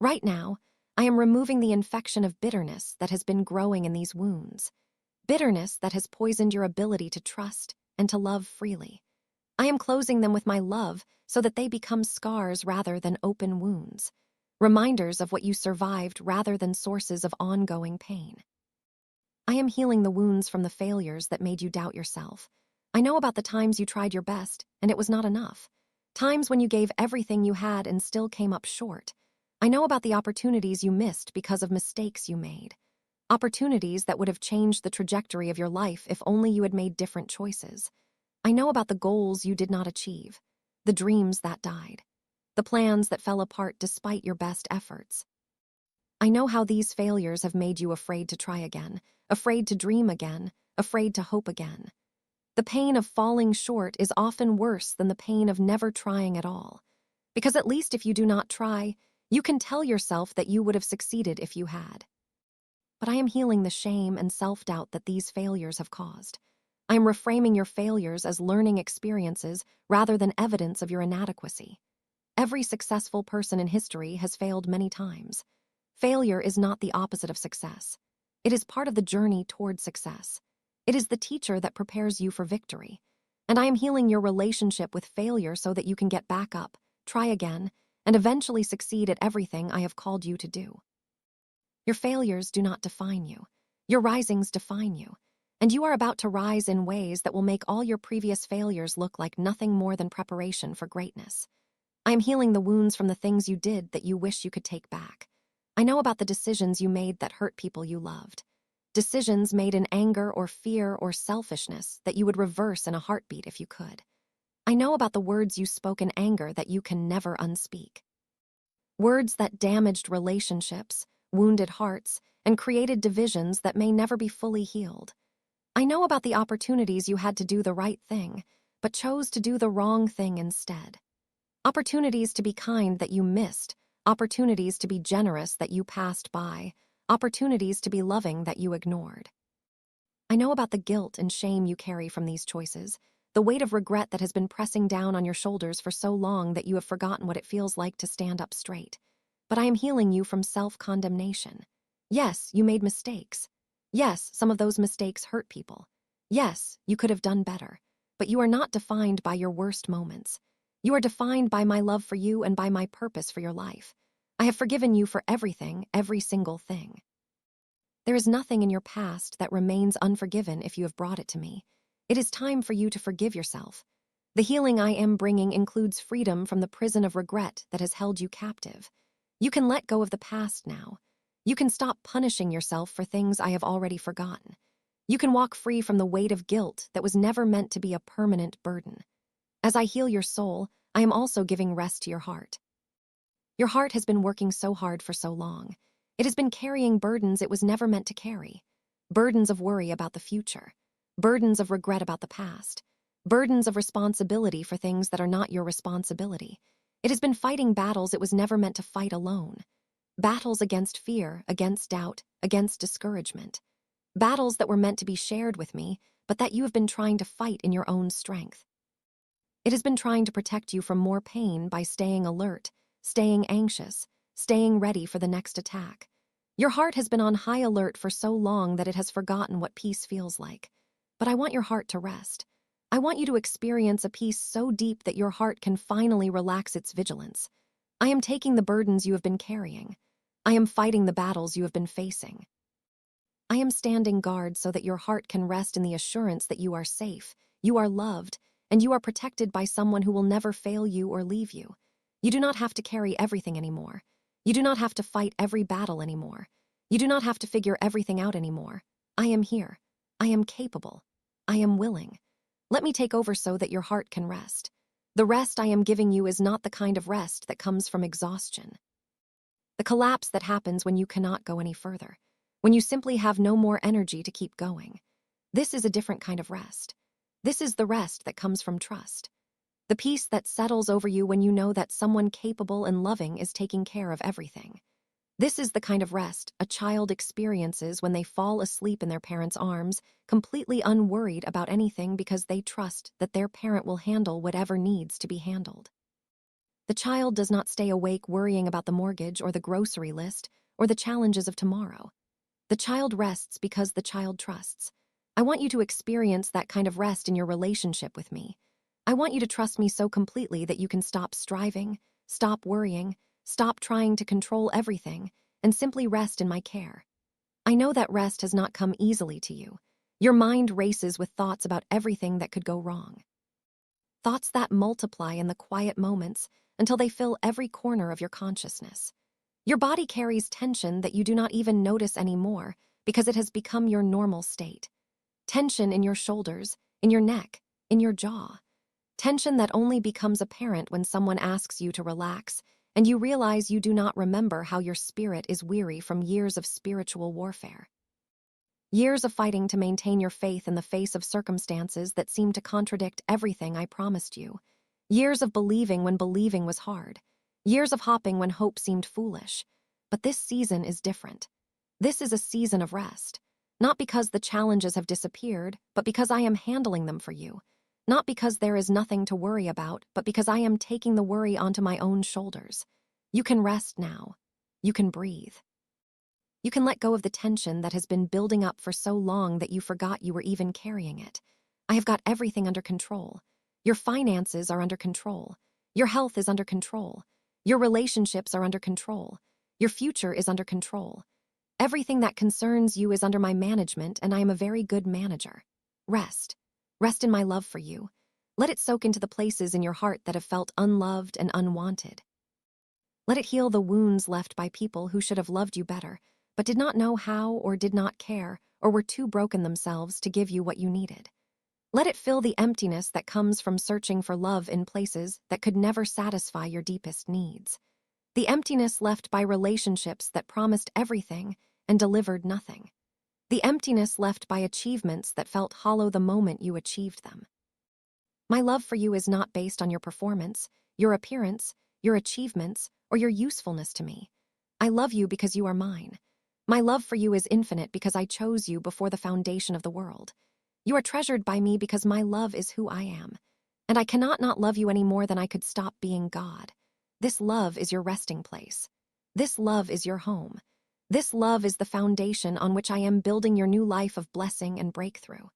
Right now, I am removing the infection of bitterness that has been growing in these wounds. Bitterness that has poisoned your ability to trust and to love freely. I am closing them with my love so that they become scars rather than open wounds. Reminders of what you survived rather than sources of ongoing pain. I am healing the wounds from the failures that made you doubt yourself. I know about the times you tried your best and it was not enough. Times when you gave everything you had and still came up short. I know about the opportunities you missed because of mistakes you made. Opportunities that would have changed the trajectory of your life if only you had made different choices. I know about the goals you did not achieve, the dreams that died, the plans that fell apart despite your best efforts. I know how these failures have made you afraid to try again, afraid to dream again, afraid to hope again. The pain of falling short is often worse than the pain of never trying at all. Because at least if you do not try, you can tell yourself that you would have succeeded if you had. But I am healing the shame and self-doubt that these failures have caused. I am reframing your failures as learning experiences rather than evidence of your inadequacy. Every successful person in history has failed many times. Failure is not the opposite of success. It is part of the journey toward success. It is the teacher that prepares you for victory. And I am healing your relationship with failure so that you can get back up, try again, and eventually succeed at everything I have called you to do. Your failures do not define you. Your risings define you. And you are about to rise in ways that will make all your previous failures look like nothing more than preparation for greatness. I am healing the wounds from the things you did that you wish you could take back. I know about the decisions you made that hurt people you loved. Decisions made in anger or fear or selfishness that you would reverse in a heartbeat if you could. I know about the words you spoke in anger that you can never unspeak. Words that damaged relationships, wounded hearts, and created divisions that may never be fully healed. I know about the opportunities you had to do the right thing, but chose to do the wrong thing instead. Opportunities to be kind that you missed, opportunities to be generous that you passed by, opportunities to be loving that you ignored. I know about the guilt and shame you carry from these choices, the weight of regret that has been pressing down on your shoulders for so long that you have forgotten what it feels like to stand up straight. But I am healing you from self-condemnation. Yes, you made mistakes. Yes, some of those mistakes hurt people. Yes, you could have done better. But you are not defined by your worst moments. You are defined by my love for you and by my purpose for your life. I have forgiven you for everything, every single thing. There is nothing in your past that remains unforgiven if you have brought it to me. It is time for you to forgive yourself. The healing I am bringing includes freedom from the prison of regret that has held you captive. You can let go of the past now. You can stop punishing yourself for things I have already forgotten. You can walk free from the weight of guilt that was never meant to be a permanent burden. As I heal your soul, I am also giving rest to your heart. Your heart has been working so hard for so long. It has been carrying burdens it was never meant to carry. Burdens of worry about the future. Burdens of regret about the past. Burdens of responsibility for things that are not your responsibility. It has been fighting battles it was never meant to fight alone. Battles against fear, against doubt, against discouragement. Battles that were meant to be shared with me, but that you have been trying to fight in your own strength. It has been trying to protect you from more pain by staying alert, staying anxious, staying ready for the next attack. Your heart has been on high alert for so long that it has forgotten what peace feels like. But I want your heart to rest. I want you to experience a peace so deep that your heart can finally relax its vigilance. I am taking the burdens you have been carrying. I am fighting the battles you have been facing. I am standing guard so that your heart can rest in the assurance that you are safe, you are loved, and you are protected by someone who will never fail you or leave you. You do not have to carry everything anymore. You do not have to fight every battle anymore. You do not have to figure everything out anymore. I am here. I am capable. I am willing. Let me take over so that your heart can rest. The rest I am giving you is not the kind of rest that comes from exhaustion. The collapse that happens when you cannot go any further, when you simply have no more energy to keep going. This is a different kind of rest. This is the rest that comes from trust. The peace that settles over you when you know that someone capable and loving is taking care of everything. This is the kind of rest a child experiences when they fall asleep in their parents' arms, completely unworried about anything because they trust that their parent will handle whatever needs to be handled. The child does not stay awake worrying about the mortgage or the grocery list or the challenges of tomorrow. The child rests because the child trusts. I want you to experience that kind of rest in your relationship with me. I want you to trust me so completely that you can stop striving, stop worrying, stop trying to control everything, and simply rest in my care. I know that rest has not come easily to you. Your mind races with thoughts about everything that could go wrong. Thoughts that multiply in the quiet moments until they fill every corner of your consciousness. Your body carries tension that you do not even notice anymore because it has become your normal state. Tension in your shoulders, in your neck, in your jaw. Tension that only becomes apparent when someone asks you to relax and you realize you do not remember how your spirit is weary from years of spiritual warfare. Years of fighting to maintain your faith in the face of circumstances that seem to contradict everything I promised you. Years of believing when believing was hard. Years of hopping when hope seemed foolish. But this season is different. This is a season of rest. Not because the challenges have disappeared, but because I am handling them for you. Not because there is nothing to worry about, but because I am taking the worry onto my own shoulders. You can rest now. You can breathe. You can let go of the tension that has been building up for so long that you forgot you were even carrying it. I have got everything under control. Your finances are under control. Your health is under control. Your relationships are under control. Your future is under control. Everything that concerns you is under my management, and I am a very good manager. Rest. Rest in my love for you. Let it soak into the places in your heart that have felt unloved and unwanted. Let it heal the wounds left by people who should have loved you better, but did not know how or did not care or were too broken themselves to give you what you needed. Let it fill the emptiness that comes from searching for love in places that could never satisfy your deepest needs. The emptiness left by relationships that promised everything and delivered nothing. The emptiness left by achievements that felt hollow the moment you achieved them. My love for you is not based on your performance, your appearance, your achievements, or your usefulness to me. I love you because you are mine. My love for you is infinite because I chose you before the foundation of the world. You are treasured by me because my love is who I am. And I cannot not love you any more than I could stop being God. This love is your resting place. This love is your home. This love is the foundation on which I am building your new life of blessing and breakthrough.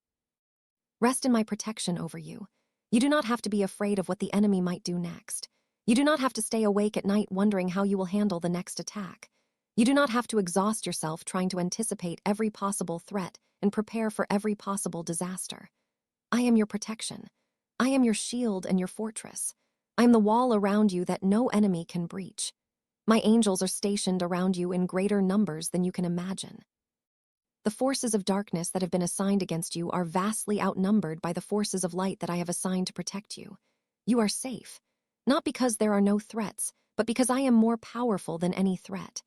Rest in my protection over you. You do not have to be afraid of what the enemy might do next. You do not have to stay awake at night wondering how you will handle the next attack. You do not have to exhaust yourself trying to anticipate every possible threat and prepare for every possible disaster. I am your protection. I am your shield and your fortress. I am the wall around you that no enemy can breach. My angels are stationed around you in greater numbers than you can imagine. The forces of darkness that have been assigned against you are vastly outnumbered by the forces of light that I have assigned to protect you. You are safe, not because there are no threats, but because I am more powerful than any threat.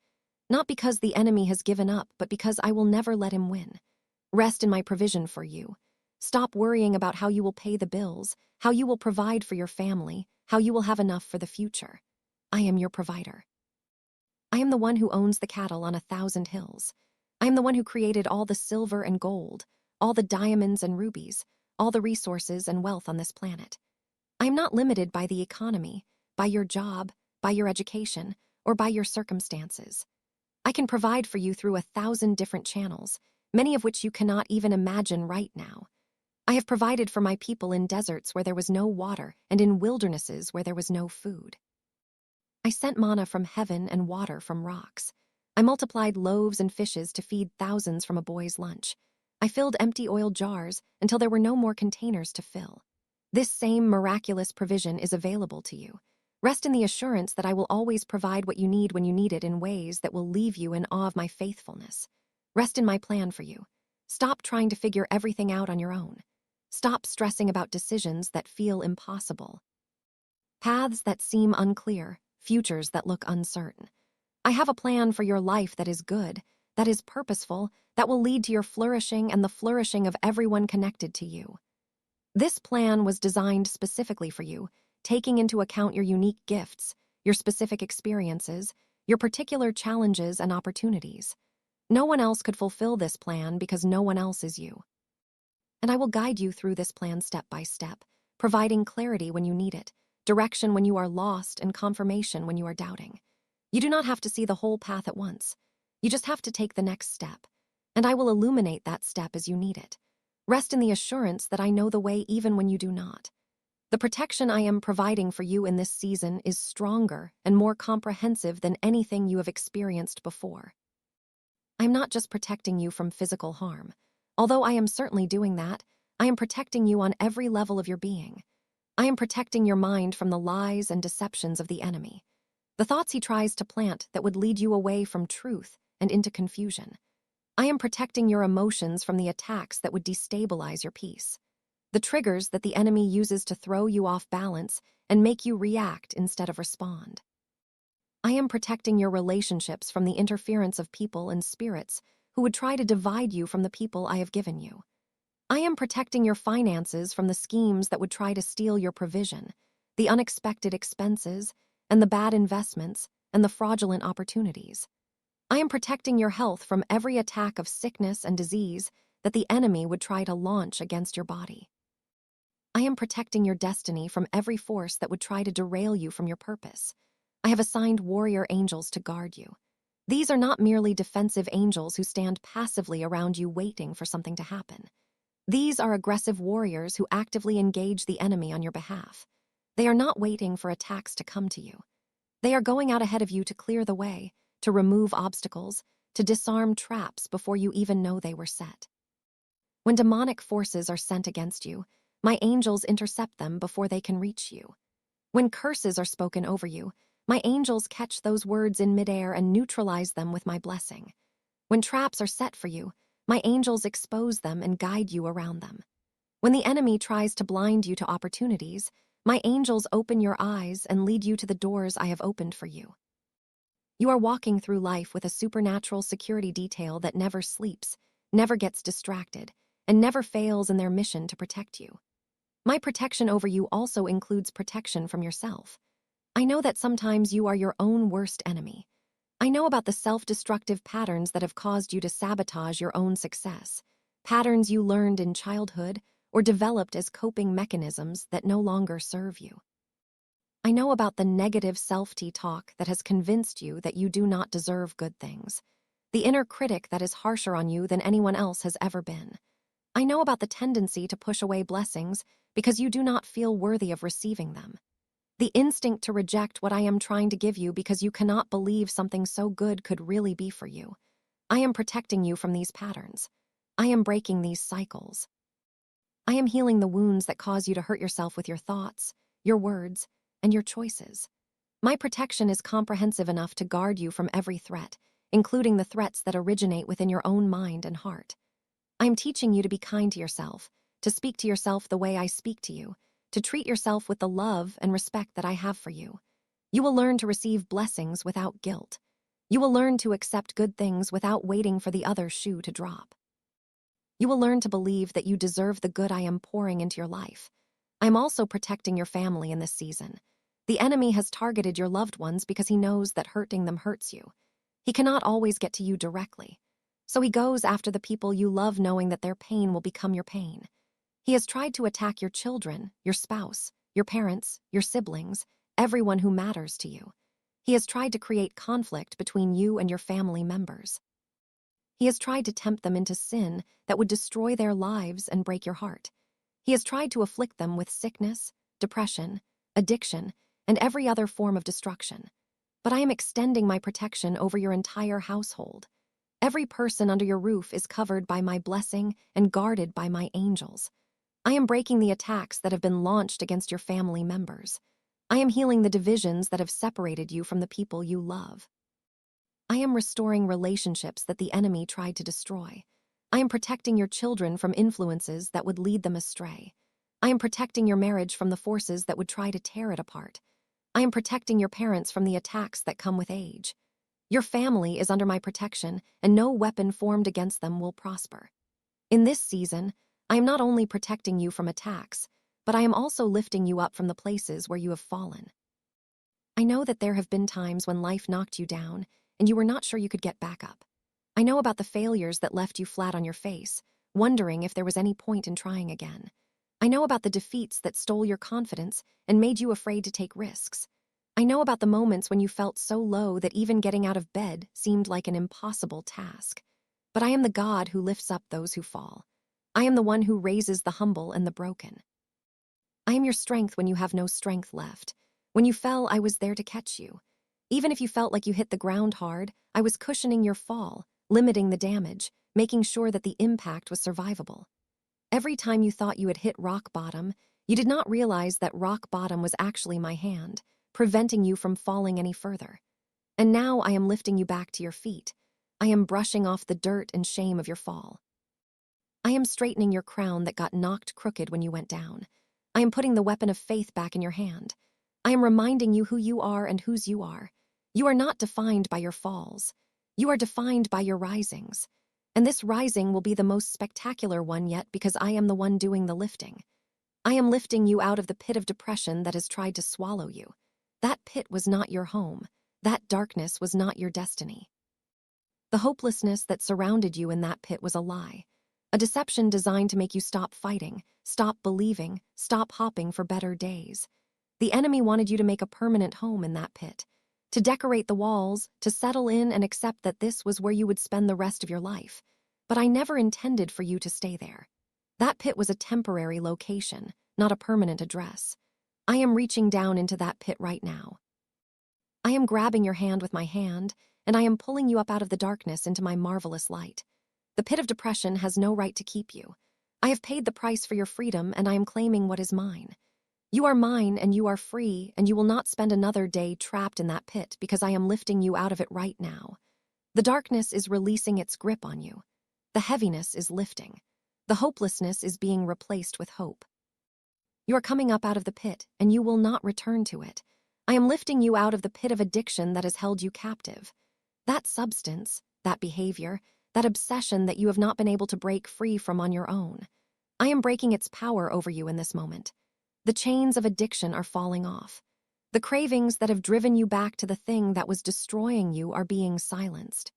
Not because the enemy has given up, but because I will never let him win. Rest in my provision for you. Stop worrying about how you will pay the bills, how you will provide for your family, how you will have enough for the future. I am your provider. I am the one who owns the cattle on 1,000 hills. I am the one who created all the silver and gold, all the diamonds and rubies, all the resources and wealth on this planet. I am not limited by the economy, by your job, by your education, or by your circumstances. I can provide for you through 1,000 different channels, many of which you cannot even imagine right now. I have provided for my people in deserts where there was no water and in wildernesses where there was no food. I sent manna from heaven and water from rocks. I multiplied loaves and fishes to feed thousands from a boy's lunch. I filled empty oil jars until there were no more containers to fill. This same miraculous provision is available to you. Rest in the assurance that I will always provide what you need when you need it in ways that will leave you in awe of my faithfulness. Rest in my plan for you. Stop trying to figure everything out on your own. Stop stressing about decisions that feel impossible. Paths that seem unclear, futures that look uncertain. I have a plan for your life that is good, that is purposeful, that will lead to your flourishing and the flourishing of everyone connected to you. This plan was designed specifically for you, taking into account your unique gifts, your specific experiences, your particular challenges and opportunities. No one else could fulfill this plan because no one else is you. And I will guide you through this plan step by step, providing clarity when you need it, direction when you are lost, and confirmation when you are doubting. You do not have to see the whole path at once. You just have to take the next step, and I will illuminate that step as you need it. Rest in the assurance that I know the way even when you do not. The protection I am providing for you in this season is stronger and more comprehensive than anything you have experienced before. I am not just protecting you from physical harm. Although I am certainly doing that, I am protecting you on every level of your being. I am protecting your mind from the lies and deceptions of the enemy, the thoughts he tries to plant that would lead you away from truth and into confusion. I am protecting your emotions from the attacks that would destabilize your peace, the triggers that the enemy uses to throw you off balance and make you react instead of respond. I am protecting your relationships from the interference of people and spirits who would try to divide you from the people I have given you. I am protecting your finances from the schemes that would try to steal your provision, the unexpected expenses, and the bad investments, and the fraudulent opportunities. I am protecting your health from every attack of sickness and disease that the enemy would try to launch against your body. I am protecting your destiny from every force that would try to derail you from your purpose. I have assigned warrior angels to guard you. These are not merely defensive angels who stand passively around you waiting for something to happen. These are aggressive warriors who actively engage the enemy on your behalf. They are not waiting for attacks to come to you. They are going out ahead of you to clear the way, to remove obstacles, to disarm traps before you even know they were set. When demonic forces are sent against you, my angels intercept them before they can reach you. When curses are spoken over you, my angels catch those words in midair and neutralize them with my blessing. When traps are set for you, my angels expose them and guide you around them. When the enemy tries to blind you to opportunities, my angels open your eyes and lead you to the doors I have opened for you. You are walking through life with a supernatural security detail that never sleeps, never gets distracted, and never fails in their mission to protect you. My protection over you also includes protection from yourself. I know that sometimes you are your own worst enemy. I know about the self-destructive patterns that have caused you to sabotage your own success, patterns you learned in childhood or developed as coping mechanisms that no longer serve you. I know about the negative self-talk that has convinced you that you do not deserve good things, the inner critic that is harsher on you than anyone else has ever been. I know about the tendency to push away blessings because you do not feel worthy of receiving them. The instinct to reject what I am trying to give you because you cannot believe something so good could really be for you. I am protecting you from these patterns. I am breaking these cycles. I am healing the wounds that cause you to hurt yourself with your thoughts, your words, and your choices. My protection is comprehensive enough to guard you from every threat, including the threats that originate within your own mind and heart. I am teaching you to be kind to yourself, to speak to yourself the way I speak to you, to treat yourself with the love and respect that I have for you. You will learn to receive blessings without guilt. You will learn to accept good things without waiting for the other shoe to drop. You will learn to believe that you deserve the good I am pouring into your life. I am also protecting your family in this season. The enemy has targeted your loved ones because he knows that hurting them hurts you. He cannot always get to you directly. So he goes after the people you love, knowing that their pain will become your pain. He has tried to attack your children, your spouse, your parents, your siblings, everyone who matters to you. He has tried to create conflict between you and your family members. He has tried to tempt them into sin that would destroy their lives and break your heart. He has tried to afflict them with sickness, depression, addiction, and every other form of destruction. But I am extending my protection over your entire household. Every person under your roof is covered by my blessing and guarded by my angels. I am breaking the attacks that have been launched against your family members. I am healing the divisions that have separated you from the people you love. I am restoring relationships that the enemy tried to destroy. I am protecting your children from influences that would lead them astray. I am protecting your marriage from the forces that would try to tear it apart. I am protecting your parents from the attacks that come with age. Your family is under my protection, and no weapon formed against them will prosper. In this season, I am not only protecting you from attacks, but I am also lifting you up from the places where you have fallen. I know that there have been times when life knocked you down, and you were not sure you could get back up. I know about the failures that left you flat on your face, wondering if there was any point in trying again. I know about the defeats that stole your confidence and made you afraid to take risks. I know about the moments when you felt so low that even getting out of bed seemed like an impossible task. But I am the God who lifts up those who fall. I am the one who raises the humble and the broken. I am your strength when you have no strength left. When you fell, I was there to catch you. Even if you felt like you hit the ground hard, I was cushioning your fall, limiting the damage, making sure that the impact was survivable. Every time you thought you had hit rock bottom, you did not realize that rock bottom was actually my hand, preventing you from falling any further. And now I am lifting you back to your feet. I am brushing off the dirt and shame of your fall. I am straightening your crown that got knocked crooked when you went down. I am putting the weapon of faith back in your hand. I am reminding you who you are and whose you are. You are not defined by your falls. You are defined by your risings. And this rising will be the most spectacular one yet because I am the one doing the lifting. I am lifting you out of the pit of depression that has tried to swallow you. That pit was not your home. That darkness was not your destiny. The hopelessness that surrounded you in that pit was a lie. A deception designed to make you stop fighting, stop believing, stop hoping for better days. The enemy wanted you to make a permanent home in that pit, to decorate the walls, to settle in and accept that this was where you would spend the rest of your life. But I never intended for you to stay there. That pit was a temporary location, not a permanent address. I am reaching down into that pit right now. I am grabbing your hand with my hand, and I am pulling you up out of the darkness into my marvelous light. The pit of depression has no right to keep you. I have paid the price for your freedom, and I am claiming what is mine. You are mine, and you are free, and you will not spend another day trapped in that pit because I am lifting you out of it right now. The darkness is releasing its grip on you. The heaviness is lifting. The hopelessness is being replaced with hope. You are coming up out of the pit, and you will not return to it. I am lifting you out of the pit of addiction that has held you captive. That substance, that behavior, that obsession that you have not been able to break free from on your own. I am breaking its power over you in this moment. The chains of addiction are falling off. The cravings that have driven you back to the thing that was destroying you are being silenced.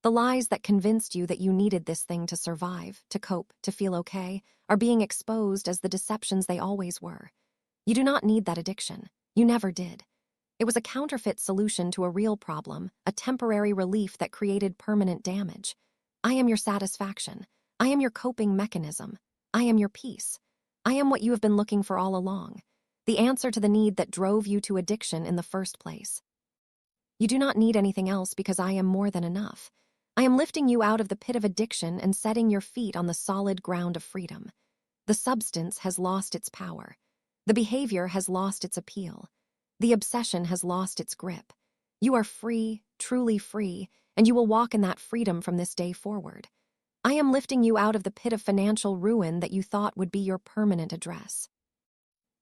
The lies that convinced you that you needed this thing to survive, to cope, to feel okay, are being exposed as the deceptions they always were. You do not need that addiction. You never did. It was a counterfeit solution to a real problem, a temporary relief that created permanent damage. I am your satisfaction. I am your coping mechanism. I am your peace. I am what you have been looking for all along, the answer to the need that drove you to addiction in the first place. You do not need anything else because I am more than enough. I am lifting you out of the pit of addiction and setting your feet on the solid ground of freedom. The substance has lost its power. The behavior has lost its appeal. The obsession has lost its grip. You are free, truly free, and you will walk in that freedom from this day forward. I am lifting you out of the pit of financial ruin that you thought would be your permanent address.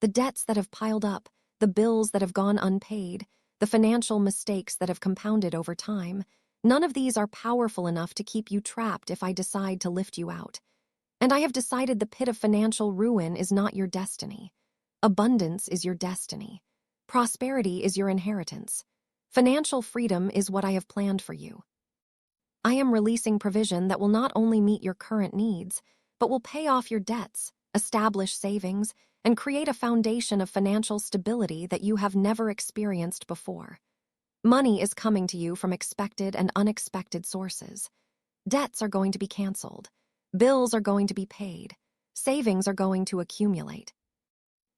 The debts that have piled up, the bills that have gone unpaid, the financial mistakes that have compounded over time, none of these are powerful enough to keep you trapped if I decide to lift you out. And I have decided the pit of financial ruin is not your destiny. Abundance is your destiny. Prosperity is your inheritance. Financial freedom is what I have planned for you. I am releasing provision that will not only meet your current needs, but will pay off your debts, establish savings, and create a foundation of financial stability that you have never experienced before. Money is coming to you from expected and unexpected sources. Debts are going to be canceled. Bills are going to be paid. Savings are going to accumulate.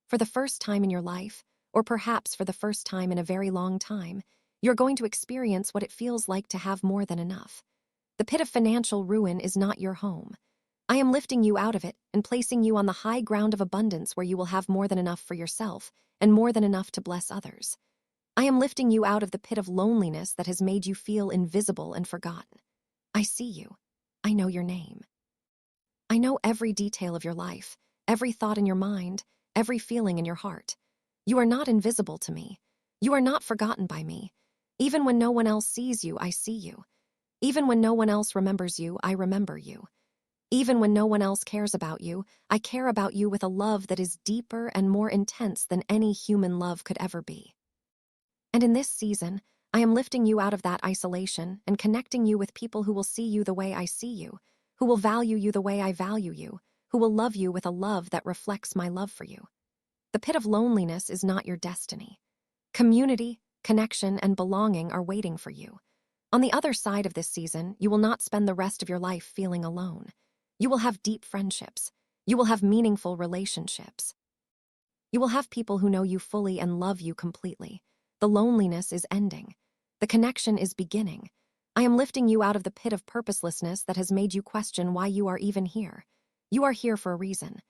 For the first time in your life, or perhaps for the first time in a very long time, you're going to experience what it feels like to have more than enough. The pit of financial ruin is not your home. I am lifting you out of it and placing you on the high ground of abundance where you will have more than enough for yourself and more than enough to bless others. I am lifting you out of the pit of loneliness that has made you feel invisible and forgotten. I see you. I know your name. I know every detail of your life, every thought in your mind, every feeling in your heart. You are not invisible to me. You are not forgotten by me. Even when no one else sees you, I see you. Even when no one else remembers you, I remember you. Even when no one else cares about you, I care about you with a love that is deeper and more intense than any human love could ever be. And in this season, I am lifting you out of that isolation and connecting you with people who will see you the way I see you, who will value you the way I value you, who will love you with a love that reflects my love for you. The pit of loneliness is not your destiny. Community, connection, and belonging are waiting for you. On the other side of this season, you will not spend the rest of your life feeling alone. You will have deep friendships. You will have meaningful relationships. You will have people who know you fully and love you completely. The loneliness is ending. The connection is beginning. I am lifting you out of the pit of purposelessness that has made you question why you are even here. You are here for a reason.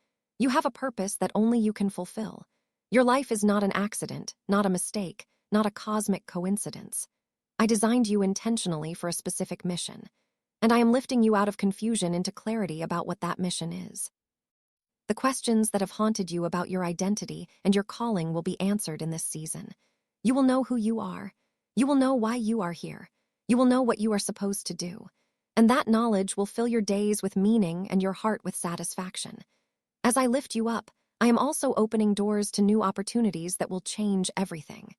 You have a purpose that only you can fulfill. Your life is not an accident, not a mistake, not a cosmic coincidence. I designed you intentionally for a specific mission, and I am lifting you out of confusion into clarity about what that mission is. The questions that have haunted you about your identity and your calling will be answered in this season. You will know who you are. You will know why you are here. You will know what you are supposed to do. And that knowledge will fill your days with meaning and your heart with satisfaction. As I lift you up, I am also opening doors to new opportunities that will change everything.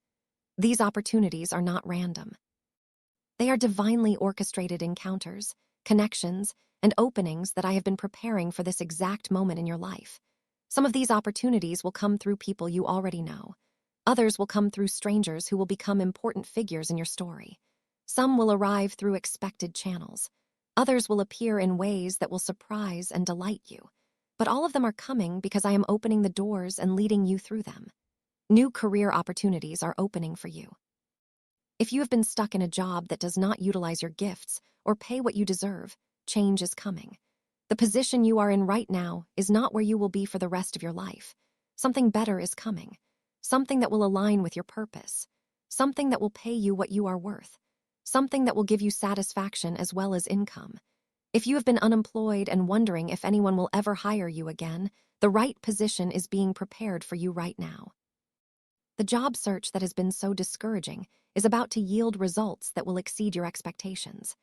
These opportunities are not random. They are divinely orchestrated encounters, connections, and openings that I have been preparing for this exact moment in your life. Some of these opportunities will come through people you already know. Others will come through strangers who will become important figures in your story. Some will arrive through expected channels. Others will appear in ways that will surprise and delight you. But all of them are coming because I am opening the doors and leading you through them. New career opportunities are opening for you. If you have been stuck in a job that does not utilize your gifts or pay what you deserve, change is coming. The position you are in right now is not where you will be for the rest of your life. Something better is coming. Something that will align with your purpose. Something that will pay you what you are worth. Something that will give you satisfaction as well as income. If you have been unemployed and wondering if anyone will ever hire you again, the right position is being prepared for you right now. The job search that has been so discouraging is about to yield results that will exceed your expectations.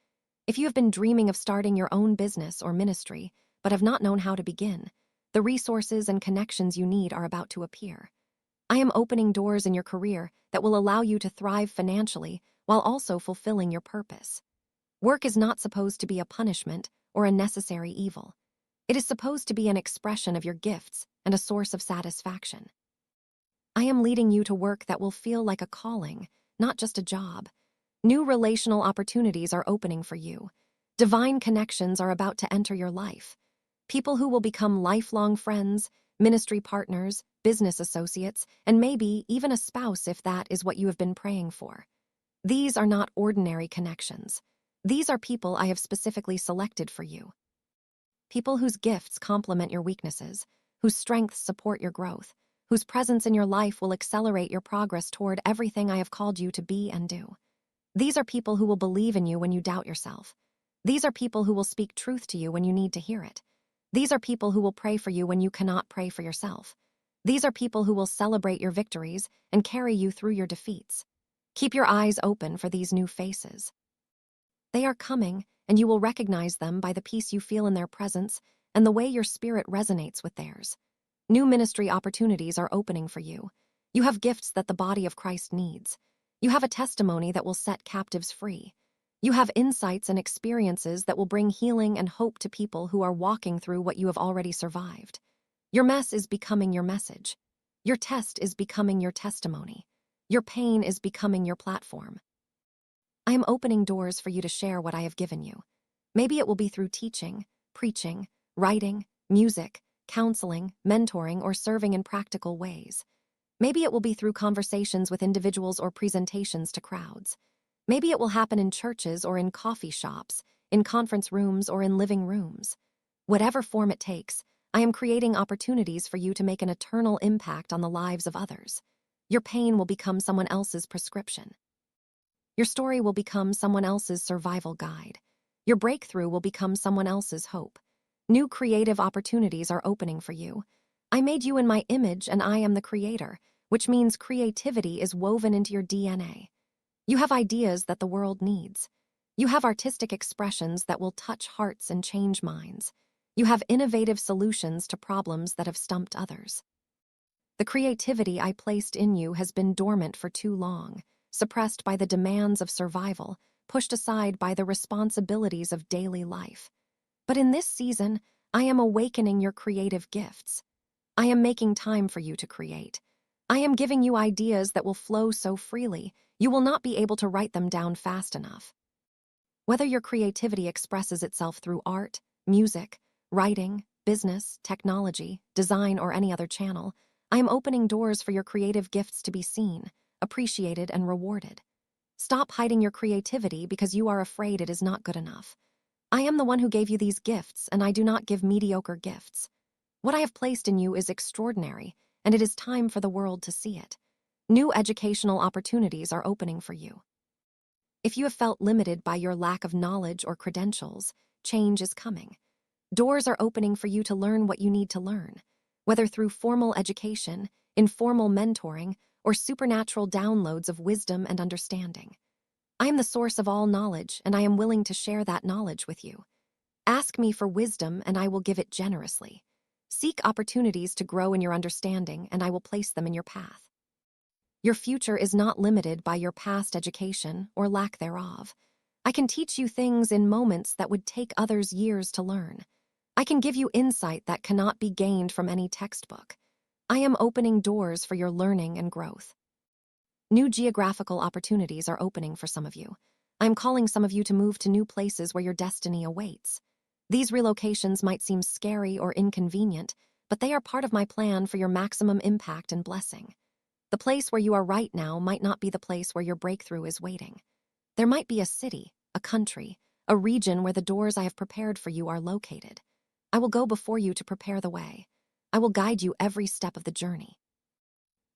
If you have been dreaming of starting your own business or ministry, but have not known how to begin, the resources and connections you need are about to appear. I am opening doors in your career that will allow you to thrive financially while also fulfilling your purpose. Work is not supposed to be a punishment or a necessary evil. It is supposed to be an expression of your gifts and a source of satisfaction. I am leading you to work that will feel like a calling, not just a job. New relational opportunities are opening for you. Divine connections are about to enter your life. People who will become lifelong friends, ministry partners, business associates, and maybe even a spouse if that is what you have been praying for. These are not ordinary connections. These are people I have specifically selected for you. People whose gifts complement your weaknesses, whose strengths support your growth, whose presence in your life will accelerate your progress toward everything I have called you to be and do. These are people who will believe in you when you doubt yourself. These are people who will speak truth to you when you need to hear it. These are people who will pray for you when you cannot pray for yourself. These are people who will celebrate your victories and carry you through your defeats. Keep your eyes open for these new faces. They are coming, and you will recognize them by the peace you feel in their presence and the way your spirit resonates with theirs. New ministry opportunities are opening for you. You have gifts that the body of Christ needs. You have a testimony that will set captives free. You have insights and experiences that will bring healing and hope to people who are walking through what you have already survived. Your mess is becoming your message. Your test is becoming your testimony. Your pain is becoming your platform. I am opening doors for you to share what I have given you. Maybe it will be through teaching, preaching, writing, music, counseling, mentoring, or serving in practical ways. Maybe it will be through conversations with individuals or presentations to crowds. Maybe it will happen in churches or in coffee shops, in conference rooms or in living rooms. Whatever form it takes, I am creating opportunities for you to make an eternal impact on the lives of others. Your pain will become someone else's prescription. Your story will become someone else's survival guide. Your breakthrough will become someone else's hope. New creative opportunities are opening for you. I made you in my image and I am the creator, which means creativity is woven into your DNA. You have ideas that the world needs. You have artistic expressions that will touch hearts and change minds. You have innovative solutions to problems that have stumped others. The creativity I placed in you has been dormant for too long, suppressed by the demands of survival, pushed aside by the responsibilities of daily life. But in this season, I am awakening your creative gifts. I am making time for you to create. I am giving you ideas that will flow so freely, you will not be able to write them down fast enough. Whether your creativity expresses itself through art, music, writing, business, technology, design, or any other channel, I am opening doors for your creative gifts to be seen, appreciated, and rewarded. Stop hiding your creativity because you are afraid it is not good enough. I am the one who gave you these gifts, and I do not give mediocre gifts. What I have placed in you is extraordinary, and it is time for the world to see it. New educational opportunities are opening for you. If you have felt limited by your lack of knowledge or credentials, change is coming. Doors are opening for you to learn what you need to learn, whether through formal education, informal mentoring, or supernatural downloads of wisdom and understanding. I am the source of all knowledge, and I am willing to share that knowledge with you. Ask me for wisdom, and I will give it generously. Seek opportunities to grow in your understanding, and I will place them in your path. Your future is not limited by your past education or lack thereof. I can teach you things in moments that would take others years to learn. I can give you insight that cannot be gained from any textbook. I am opening doors for your learning and growth. New geographical opportunities are opening for some of you. I am calling some of you to move to new places where your destiny awaits. These relocations might seem scary or inconvenient, but they are part of my plan for your maximum impact and blessing. The place where you are right now might not be the place where your breakthrough is waiting. There might be a city, a country, a region where the doors I have prepared for you are located. I will go before you to prepare the way. I will guide you every step of the journey.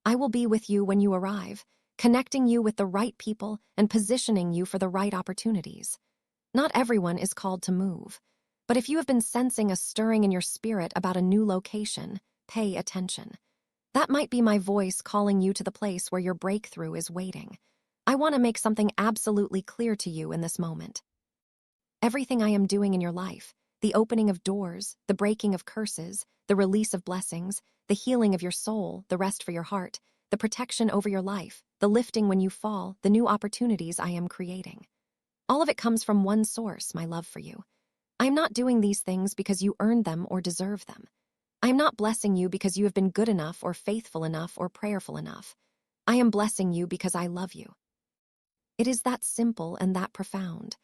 I will be with you when you arrive, connecting you with the right people and positioning you for the right opportunities. Not everyone is called to move, but if you have been sensing a stirring in your spirit about a new location, pay attention. That might be my voice calling you to the place where your breakthrough is waiting. I want to make something absolutely clear to you in this moment. Everything I am doing in your life, the opening of doors, the breaking of curses, the release of blessings, the healing of your soul, the rest for your heart, the protection over your life, the lifting when you fall, the new opportunities I am creating. All of it comes from one source, my love for you. I am not doing these things because you earned them or deserve them. I am not blessing you because you have been good enough or faithful enough or prayerful enough. I am blessing you because I love you. It is that simple and that profound.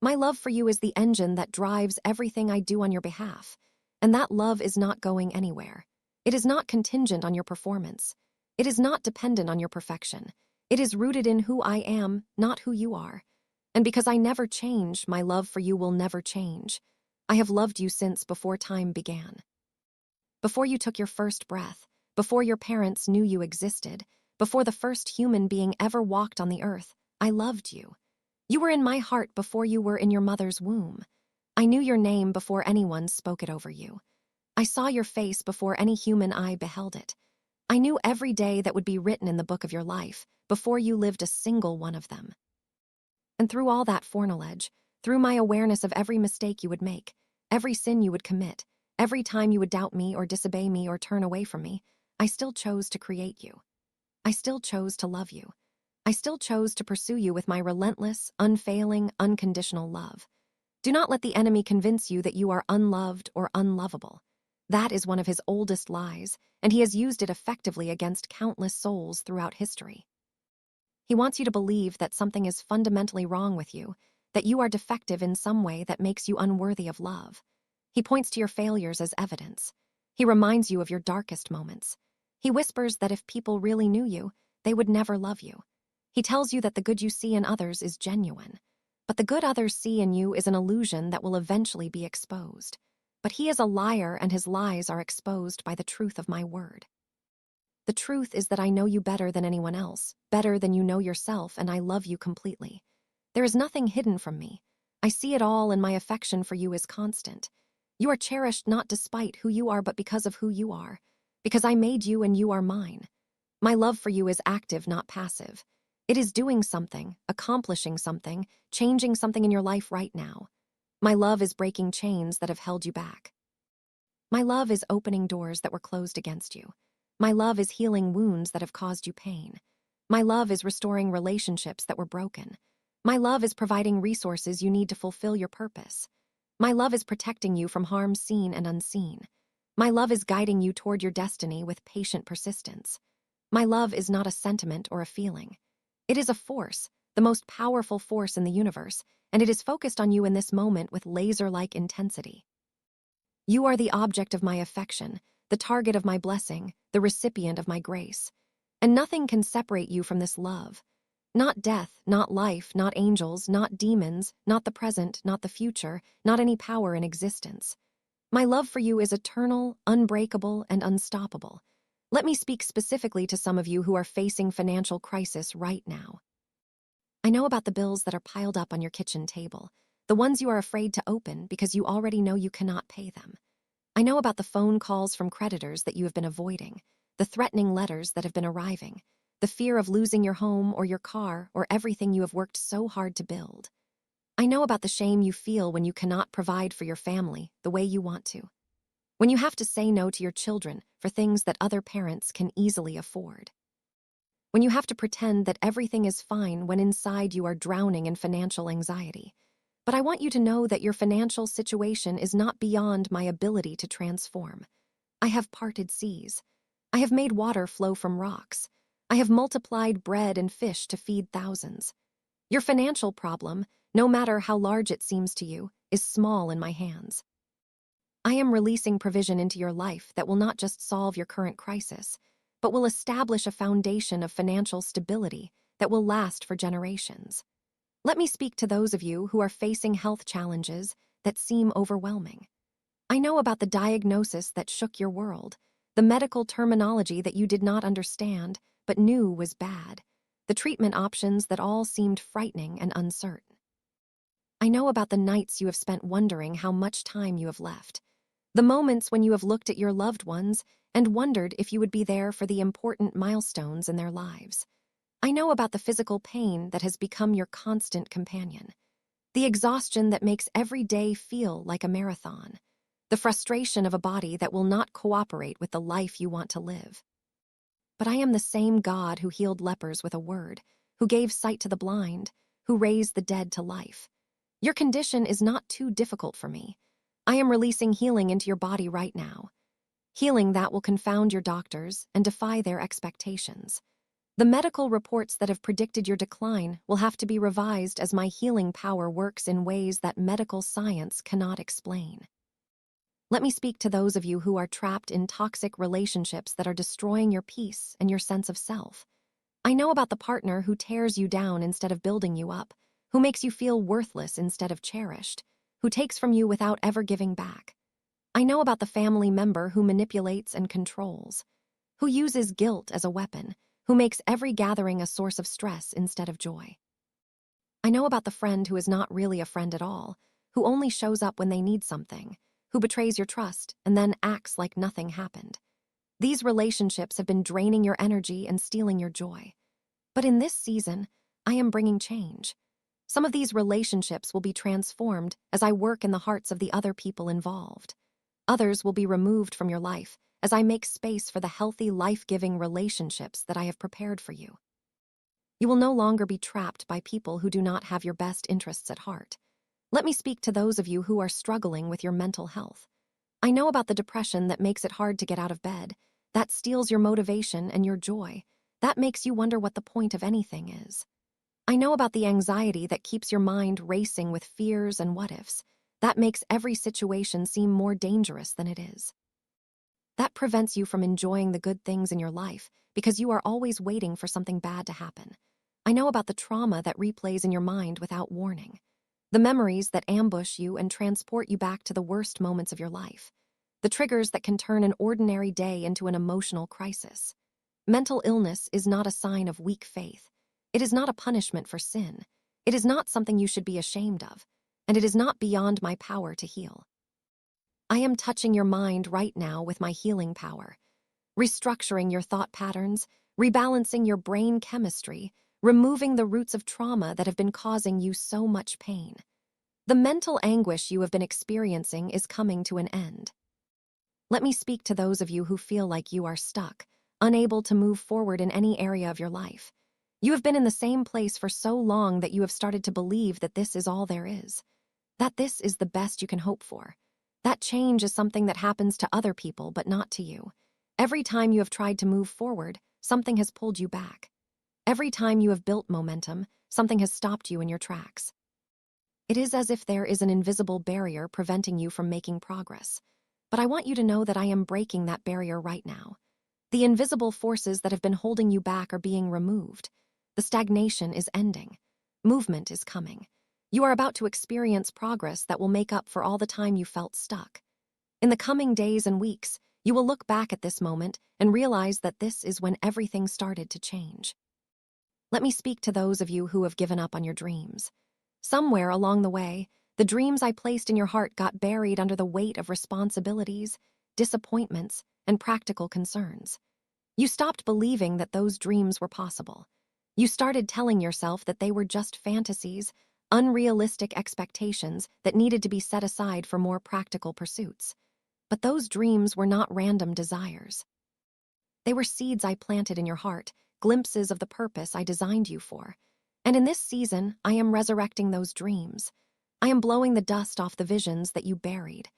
My love for you is the engine that drives everything I do on your behalf, and that love is not going anywhere. It is not contingent on your performance. It is not dependent on your perfection. It is rooted in who I am, not who you are. And because I never change, my love for you will never change. I have loved you since before time began. Before you took your first breath, before your parents knew you existed, before the first human being ever walked on the earth, I loved you. You were in my heart before you were in your mother's womb. I knew your name before anyone spoke it over you. I saw your face before any human eye beheld it. I knew every day that would be written in the book of your life before you lived a single one of them. And through all that foreknowledge, through my awareness of every mistake you would make, every sin you would commit, every time you would doubt me or disobey me or turn away from me, I still chose to create you. I still chose to love you. I still chose to pursue you with my relentless, unfailing, unconditional love. Do not let the enemy convince you that you are unloved or unlovable. That is one of his oldest lies, and he has used it effectively against countless souls throughout history. He wants you to believe that something is fundamentally wrong with you, that you are defective in some way that makes you unworthy of love. He points to your failures as evidence. He reminds you of your darkest moments. He whispers that if people really knew you, they would never love you. He tells you that the good you see in others is genuine. But the good others see in you is an illusion that will eventually be exposed. But he is a liar, and his lies are exposed by the truth of my word. The truth is that I know you better than anyone else, better than you know yourself, and I love you completely. There is nothing hidden from me. I see it all, and my affection for you is constant. You are cherished not despite who you are, but because of who you are. Because I made you and you are mine. My love for you is active, not passive. It is doing something, accomplishing something, changing something in your life right now. My love is breaking chains that have held you back. My love is opening doors that were closed against you. My love is healing wounds that have caused you pain. My love is restoring relationships that were broken. My love is providing resources you need to fulfill your purpose. My love is protecting you from harm seen and unseen. My love is guiding you toward your destiny with patient persistence. My love is not a sentiment or a feeling. It is a force, the most powerful force in the universe, and it is focused on you in this moment with laser-like intensity. You are the object of my affection, the target of my blessing, the recipient of my grace. And nothing can separate you from this love. Not death, not life, not angels, not demons, not the present, not the future, not any power in existence. My love for you is eternal, unbreakable, and unstoppable. Let me speak specifically to some of you who are facing financial crisis right now. I know about the bills that are piled up on your kitchen table, the ones you are afraid to open because you already know you cannot pay them. I know about the phone calls from creditors that you have been avoiding, the threatening letters that have been arriving, the fear of losing your home or your car or everything you have worked so hard to build. I know about the shame you feel when you cannot provide for your family the way you want to, when you have to say no to your children for things that other parents can easily afford, when you have to pretend that everything is fine when inside you are drowning in financial anxiety. But I want you to know that your financial situation is not beyond my ability to transform. I have parted seas. I have made water flow from rocks. I have multiplied bread and fish to feed thousands. Your financial problem, no matter how large it seems to you, is small in my hands. I am releasing provision into your life that will not just solve your current crisis, but will establish a foundation of financial stability that will last for generations. Let me speak to those of you who are facing health challenges that seem overwhelming. I know about the diagnosis that shook your world, the medical terminology that you did not understand but knew was bad, the treatment options that all seemed frightening and uncertain. I know about the nights you have spent wondering how much time you have left, the moments when you have looked at your loved ones and wondered if you would be there for the important milestones in their lives. I know about the physical pain that has become your constant companion, the exhaustion that makes every day feel like a marathon, the frustration of a body that will not cooperate with the life you want to live. But I am the same God who healed lepers with a word, who gave sight to the blind, who raised the dead to life. Your condition is not too difficult for me. I am releasing healing into your body right now, healing that will confound your doctors and defy their expectations. The medical reports that have predicted your decline will have to be revised as my healing power works in ways that medical science cannot explain. Let me speak to those of you who are trapped in toxic relationships that are destroying your peace and your sense of self. I know about the partner who tears you down instead of building you up, who makes you feel worthless instead of cherished, who takes from you without ever giving back. I know about the family member who manipulates and controls, who uses guilt as a weapon, who makes every gathering a source of stress instead of joy. I know about the friend who is not really a friend at all, who only shows up when they need something, who betrays your trust and then acts like nothing happened. These relationships have been draining your energy and stealing your joy. But in this season, I am bringing change. Some of these relationships will be transformed as I work in the hearts of the other people involved. Others will be removed from your life as I make space for the healthy, life-giving relationships that I have prepared for you. You will no longer be trapped by people who do not have your best interests at heart. Let me speak to those of you who are struggling with your mental health. I know about the depression that makes it hard to get out of bed, that steals your motivation and your joy, that makes you wonder what the point of anything is. I know about the anxiety that keeps your mind racing with fears and what-ifs, that makes every situation seem more dangerous than it is. That prevents you from enjoying the good things in your life because you are always waiting for something bad to happen. I know about the trauma that replays in your mind without warning, the memories that ambush you and transport you back to the worst moments of your life, the triggers that can turn an ordinary day into an emotional crisis. Mental illness is not a sign of weak faith. It is not a punishment for sin. It is not something you should be ashamed of, and it is not beyond my power to heal. I am touching your mind right now with my healing power, restructuring your thought patterns, rebalancing your brain chemistry, removing the roots of trauma that have been causing you so much pain. The mental anguish you have been experiencing is coming to an end. Let me speak to those of you who feel like you are stuck, unable to move forward in any area of your life. You have been in the same place for so long that you have started to believe that this is all there is, that this is the best you can hope for. That change is something that happens to other people, but not to you. Every time you have tried to move forward, something has pulled you back. Every time you have built momentum, something has stopped you in your tracks. It is as if there is an invisible barrier preventing you from making progress. But I want you to know that I am breaking that barrier right now. The invisible forces that have been holding you back are being removed. The stagnation is ending. Movement is coming. You are about to experience progress that will make up for all the time you felt stuck. In the coming days and weeks, you will look back at this moment and realize that this is when everything started to change. Let me speak to those of you who have given up on your dreams. Somewhere along the way, the dreams I placed in your heart got buried under the weight of responsibilities, disappointments, and practical concerns. You stopped believing that those dreams were possible. You started telling yourself that they were just fantasies, unrealistic expectations that needed to be set aside for more practical pursuits. But those dreams were not random desires. They were seeds I planted in your heart, glimpses of the purpose I designed you for. And in this season, I am resurrecting those dreams. I am blowing the dust off the visions that you buried.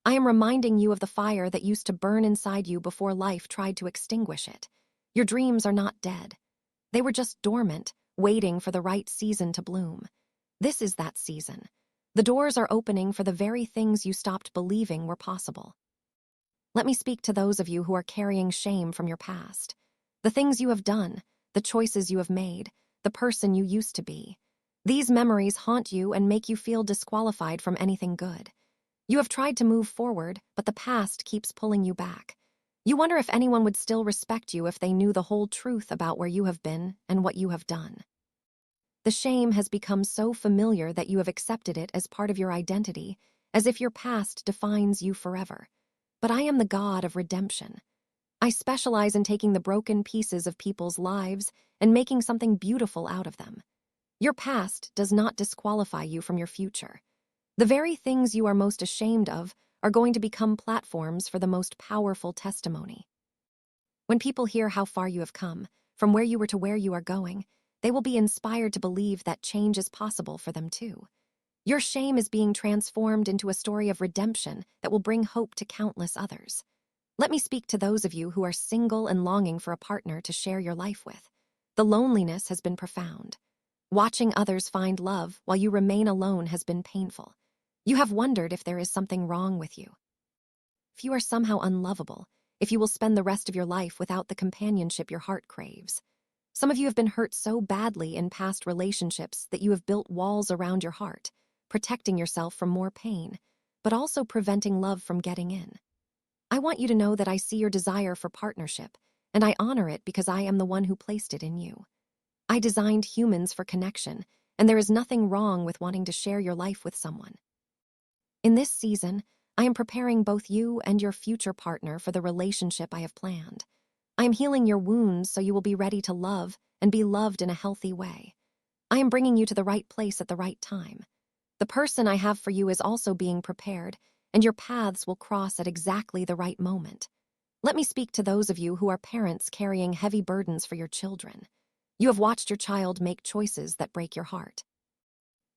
I am reminding you of the fire that used to burn inside you before life tried to extinguish it. Your dreams are not dead. They were just dormant, waiting for the right season to bloom. This is that season. The doors are opening for the very things you stopped believing were possible. Let me speak to those of you who are carrying shame from your past. The things you have done, the choices you have made, the person you used to be. These memories haunt you and make you feel disqualified from anything good. You have tried to move forward, but the past keeps pulling you back. You wonder if anyone would still respect you if they knew the whole truth about where you have been and what you have done. The shame has become so familiar that you have accepted it as part of your identity, as if your past defines you forever. But I am the God of redemption. I specialize in taking the broken pieces of people's lives and making something beautiful out of them. Your past does not disqualify you from your future. The very things you are most ashamed of are going to become platforms for the most powerful testimony. When people hear how far you have come, from where you were to where you are going, they will be inspired to believe that change is possible for them too. Your shame is being transformed into a story of redemption that will bring hope to countless others. Let me speak to those of you who are single and longing for a partner to share your life with. The loneliness has been profound. Watching others find love while you remain alone has been painful. You have wondered if there is something wrong with you. If you are somehow unlovable, if you will spend the rest of your life without the companionship your heart craves. Some of you have been hurt so badly in past relationships that you have built walls around your heart, protecting yourself from more pain, but also preventing love from getting in. I want you to know that I see your desire for partnership, and I honor it because I am the one who placed it in you. I designed humans for connection, and there is nothing wrong with wanting to share your life with someone. In this season, I am preparing both you and your future partner for the relationship I have planned. I am healing your wounds so you will be ready to love and be loved in a healthy way. I am bringing you to the right place at the right time. The person I have for you is also being prepared, and your paths will cross at exactly the right moment. Let me speak to those of you who are parents carrying heavy burdens for your children. You have watched your child make choices that break your heart.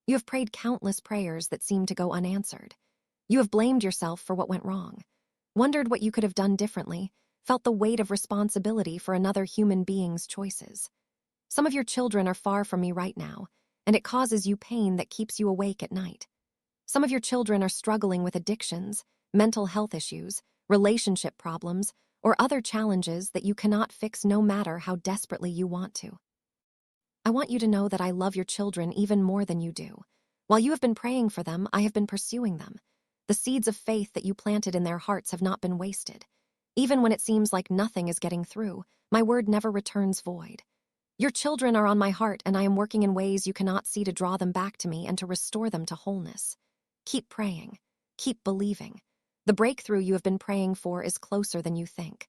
You have prayed countless prayers that seem to go unanswered. You have blamed yourself for what went wrong, wondered what you could have done differently, felt the weight of responsibility for another human being's choices. Some of your children are far from me right now, and it causes you pain that keeps you awake at night. Some of your children are struggling with addictions, mental health issues, relationship problems, or other challenges that you cannot fix no matter how desperately you want to. I want you to know that I love your children even more than you do. While you have been praying for them, I have been pursuing them. The seeds of faith that you planted in their hearts have not been wasted. Even when it seems like nothing is getting through, my word never returns void. Your children are on my heart, and I am working in ways you cannot see to draw them back to me and to restore them to wholeness. Keep praying. Keep believing. The breakthrough you have been praying for is closer than you think.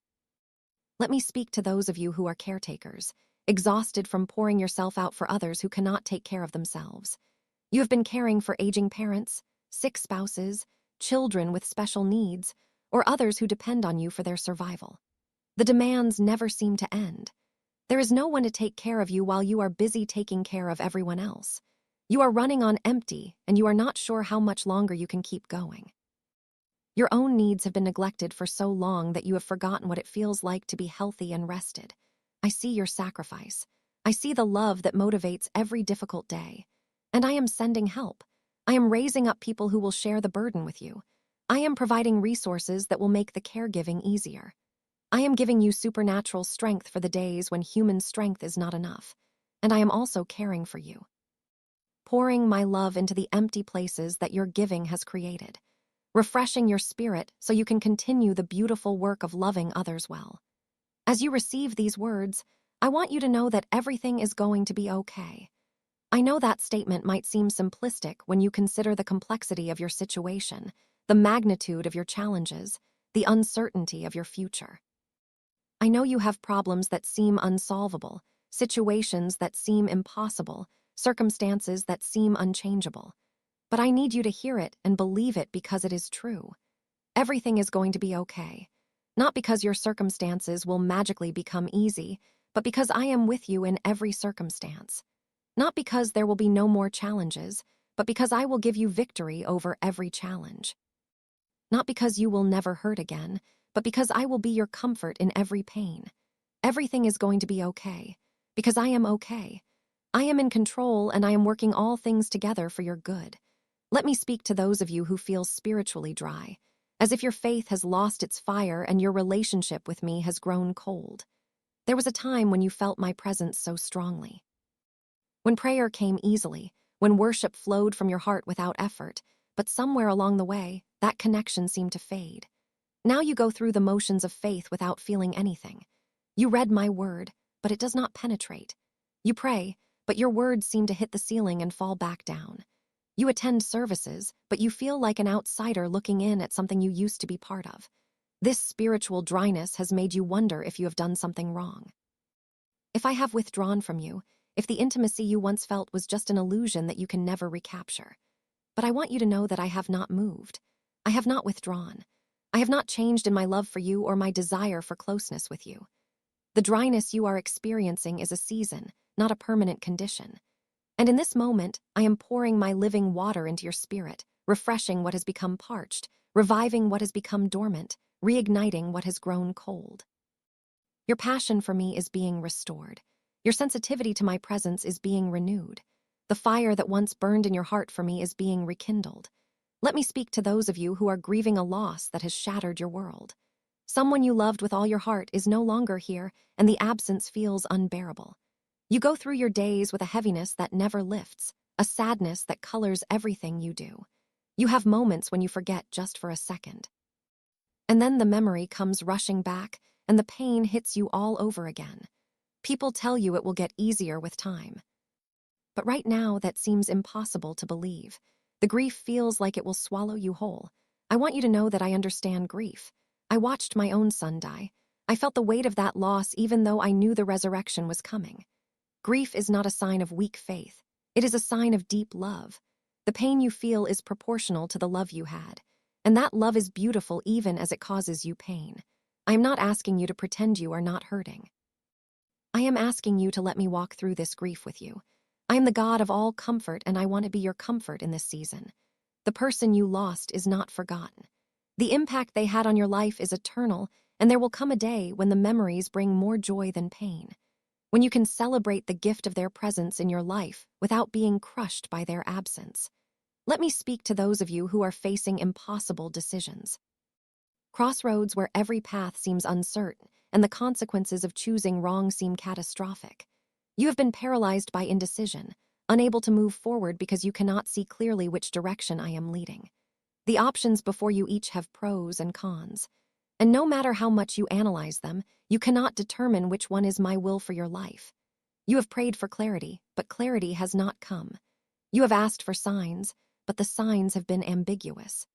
Let me speak to those of you who are caretakers, exhausted from pouring yourself out for others who cannot take care of themselves. You have been caring for aging parents, sick spouses, children with special needs, or others who depend on you for their survival. The demands never seem to end. There is no one to take care of you while you are busy taking care of everyone else. You are running on empty, and you are not sure how much longer you can keep going. Your own needs have been neglected for so long that you have forgotten what it feels like to be healthy and rested. I see your sacrifice. I see the love that motivates every difficult day. And I am sending help. I am raising up people who will share the burden with you. I am providing resources that will make the caregiving easier. I am giving you supernatural strength for the days when human strength is not enough. And I am also caring for you, pouring my love into the empty places that your giving has created, refreshing your spirit so you can continue the beautiful work of loving others well. As you receive these words, I want you to know that everything is going to be okay. I know that statement might seem simplistic when you consider the complexity of your situation, the magnitude of your challenges, the uncertainty of your future. I know you have problems that seem unsolvable, situations that seem impossible, circumstances that seem unchangeable. But I need you to hear it and believe it because it is true. Everything is going to be okay. Not because your circumstances will magically become easy, but because I am with you in every circumstance. Not because there will be no more challenges, but because I will give you victory over every challenge. Not because you will never hurt again, but because I will be your comfort in every pain. Everything is going to be okay, because I am okay. I am in control, and I am working all things together for your good. Let me speak to those of you who feel spiritually dry, as if your faith has lost its fire and your relationship with me has grown cold. There was a time when you felt my presence so strongly. When prayer came easily, when worship flowed from your heart without effort, but somewhere along the way, that connection seemed to fade. Now you go through the motions of faith without feeling anything. You read my word, but it does not penetrate. You pray, but your words seem to hit the ceiling and fall back down. You attend services, but you feel like an outsider looking in at something you used to be part of. This spiritual dryness has made you wonder if you have done something wrong. If I have withdrawn from you, if the intimacy you once felt was just an illusion that you can never recapture. But I want you to know that I have not moved. I have not withdrawn. I have not changed in my love for you or my desire for closeness with you. The dryness you are experiencing is a season, not a permanent condition. And in this moment, I am pouring my living water into your spirit, refreshing what has become parched, reviving what has become dormant, reigniting what has grown cold. Your passion for me is being restored. Your sensitivity to my presence is being renewed. The fire that once burned in your heart for me is being rekindled. Let me speak to those of you who are grieving a loss that has shattered your world. Someone you loved with all your heart is no longer here, and the absence feels unbearable. You go through your days with a heaviness that never lifts, a sadness that colors everything you do. You have moments when you forget just for a second. And then the memory comes rushing back, and the pain hits you all over again. People tell you it will get easier with time. But right now, that seems impossible to believe. The grief feels like it will swallow you whole. I want you to know that I understand grief. I watched my own son die. I felt the weight of that loss even though I knew the resurrection was coming. Grief is not a sign of weak faith. It is a sign of deep love. The pain you feel is proportional to the love you had. And that love is beautiful even as it causes you pain. I am not asking you to pretend you are not hurting. I am asking you to let me walk through this grief with you. I am the God of all comfort, and I want to be your comfort in this season. The person you lost is not forgotten. The impact they had on your life is eternal, and there will come a day when the memories bring more joy than pain. When you can celebrate the gift of their presence in your life without being crushed by their absence. Let me speak to those of you who are facing impossible decisions. Crossroads where every path seems uncertain and the consequences of choosing wrong seem catastrophic. You have been paralyzed by indecision, unable to move forward because you cannot see clearly which direction I am leading. The options before you each have pros and cons. And no matter how much you analyze them, you cannot determine which one is my will for your life. You have prayed for clarity, but clarity has not come. You have asked for signs, but the signs have been ambiguous.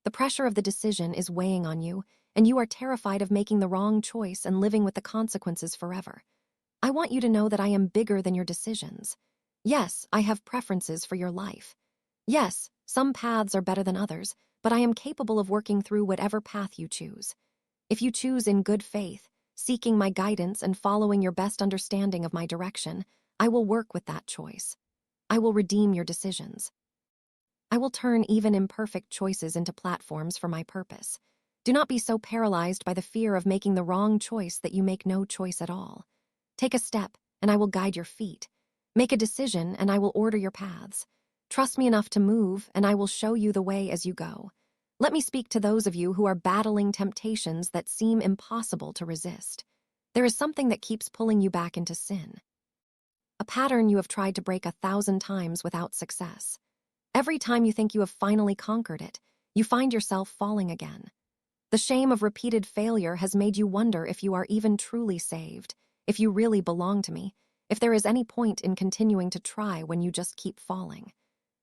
The pressure of the decision is weighing on you, and you are terrified of making the wrong choice and living with the consequences forever. I want you to know that I am bigger than your decisions. Yes, I have preferences for your life. Yes, some paths are better than others, but I am capable of working through whatever path you choose. If you choose in good faith, seeking my guidance and following your best understanding of my direction, I will work with that choice. I will redeem your decisions. I will turn even imperfect choices into platforms for my purpose. Do not be so paralyzed by the fear of making the wrong choice that you make no choice at all. Take a step, and I will guide your feet. Make a decision, and I will order your paths. Trust me enough to move, and I will show you the way as you go. Let me speak to those of you who are battling temptations that seem impossible to resist. There is something that keeps pulling you back into sin. A pattern you have tried to break 1,000 times without success. Every time you think you have finally conquered it, you find yourself falling again. The shame of repeated failure has made you wonder if you are even truly saved, if you really belong to me, if there is any point in continuing to try when you just keep falling.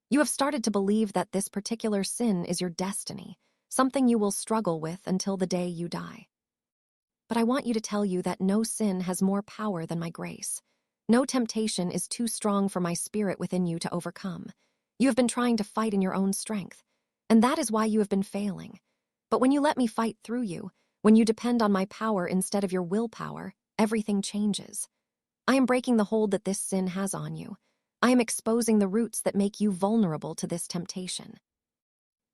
You have started to believe that this particular sin is your destiny, something you will struggle with until the day you die. But I want you to tell you that no sin has more power than my grace. No temptation is too strong for my spirit within you to overcome. You have been trying to fight in your own strength, and that is why you have been failing. But when you let me fight through you, when you depend on my power instead of your willpower, everything changes. I am breaking the hold that this sin has on you. I am exposing the roots that make you vulnerable to this temptation.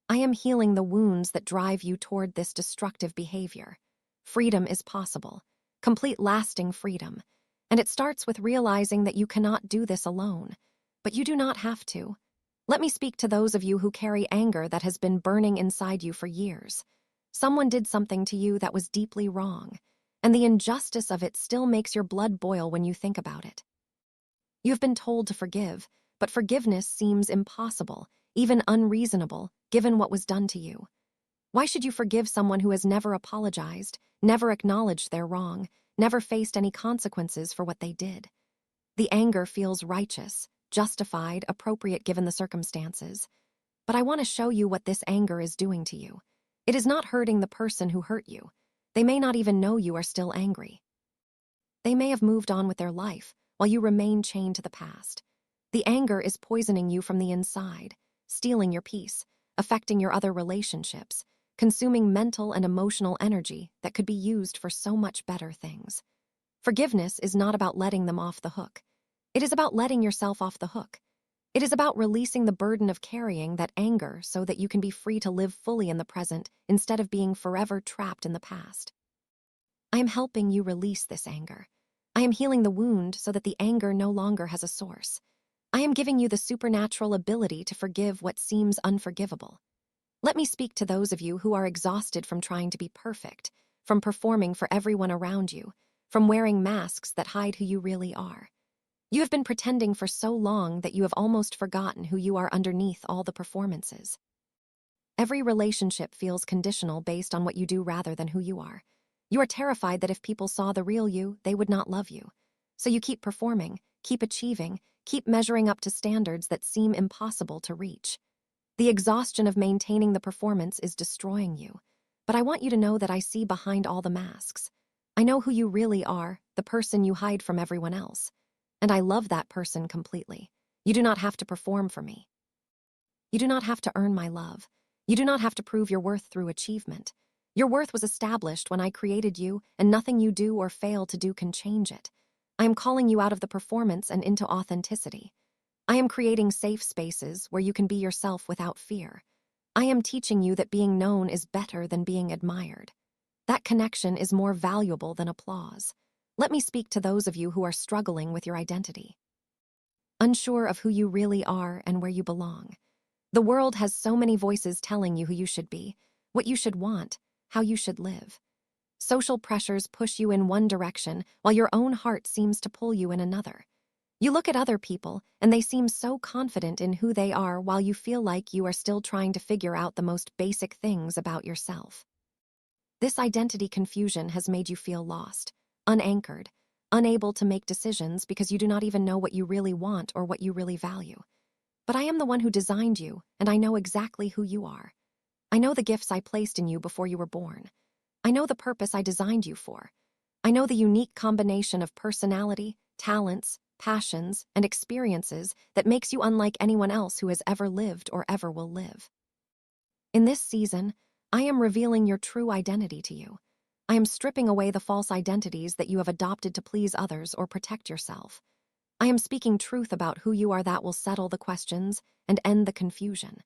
I am healing the wounds that drive you toward this destructive behavior. Freedom is possible, complete lasting freedom, and it starts with realizing that you cannot do this alone, but you do not have to. Let me speak to those of you who carry anger that has been burning inside you for years. Someone did something to you that was deeply wrong, and the injustice of it still makes your blood boil when you think about it. You have been told to forgive, but forgiveness seems impossible, even unreasonable, given what was done to you. Why should you forgive someone who has never apologized, never acknowledged their wrong, never faced any consequences for what they did? The anger feels righteous, justified, appropriate given the circumstances. But I want to show you what this anger is doing to you. It is not hurting the person who hurt you. They may not even know you are still angry. They may have moved on with their life, while you remain chained to the past. The anger is poisoning you from the inside, stealing your peace, affecting your other relationships, consuming mental and emotional energy that could be used for so much better things. Forgiveness is not about letting them off the hook. It is about letting yourself off the hook. It is about releasing the burden of carrying that anger so that you can be free to live fully in the present instead of being forever trapped in the past. I am helping you release this anger. I am healing the wound so that the anger no longer has a source. I am giving you the supernatural ability to forgive what seems unforgivable. Let me speak to those of you who are exhausted from trying to be perfect, from performing for everyone around you, from wearing masks that hide who you really are. You have been pretending for so long that you have almost forgotten who you are underneath all the performances. Every relationship feels conditional based on what you do rather than who you are. You are terrified that if people saw the real you, they would not love you. So you keep performing, keep achieving, keep measuring up to standards that seem impossible to reach. The exhaustion of maintaining the performance is destroying you. But I want you to know that I see behind all the masks. I know who you really are, the person you hide from everyone else. And I love that person completely. You do not have to perform for me. You do not have to earn my love. You do not have to prove your worth through achievement. Your worth was established when I created you, and nothing you do or fail to do can change it. I am calling you out of the performance and into authenticity. I am creating safe spaces where you can be yourself without fear. I am teaching you that being known is better than being admired. That connection is more valuable than applause. Let me speak to those of you who are struggling with your identity, unsure of who you really are and where you belong. The world has so many voices telling you who you should be, what you should want, how you should live. Social pressures push you in one direction while your own heart seems to pull you in another. You look at other people and they seem so confident in who they are while you feel like you are still trying to figure out the most basic things about yourself. This identity confusion has made you feel lost, unanchored, unable to make decisions because you do not even know what you really want or what you really value. But I am the one who designed you, and I know exactly who you are. I know the gifts I placed in you before you were born. I know the purpose I designed you for. I know the unique combination of personality, talents, passions, and experiences that makes you unlike anyone else who has ever lived or ever will live. In this season, I am revealing your true identity to you. I am stripping away the false identities that you have adopted to please others or protect yourself. I am speaking truth about who you are that will settle the questions and end the confusion.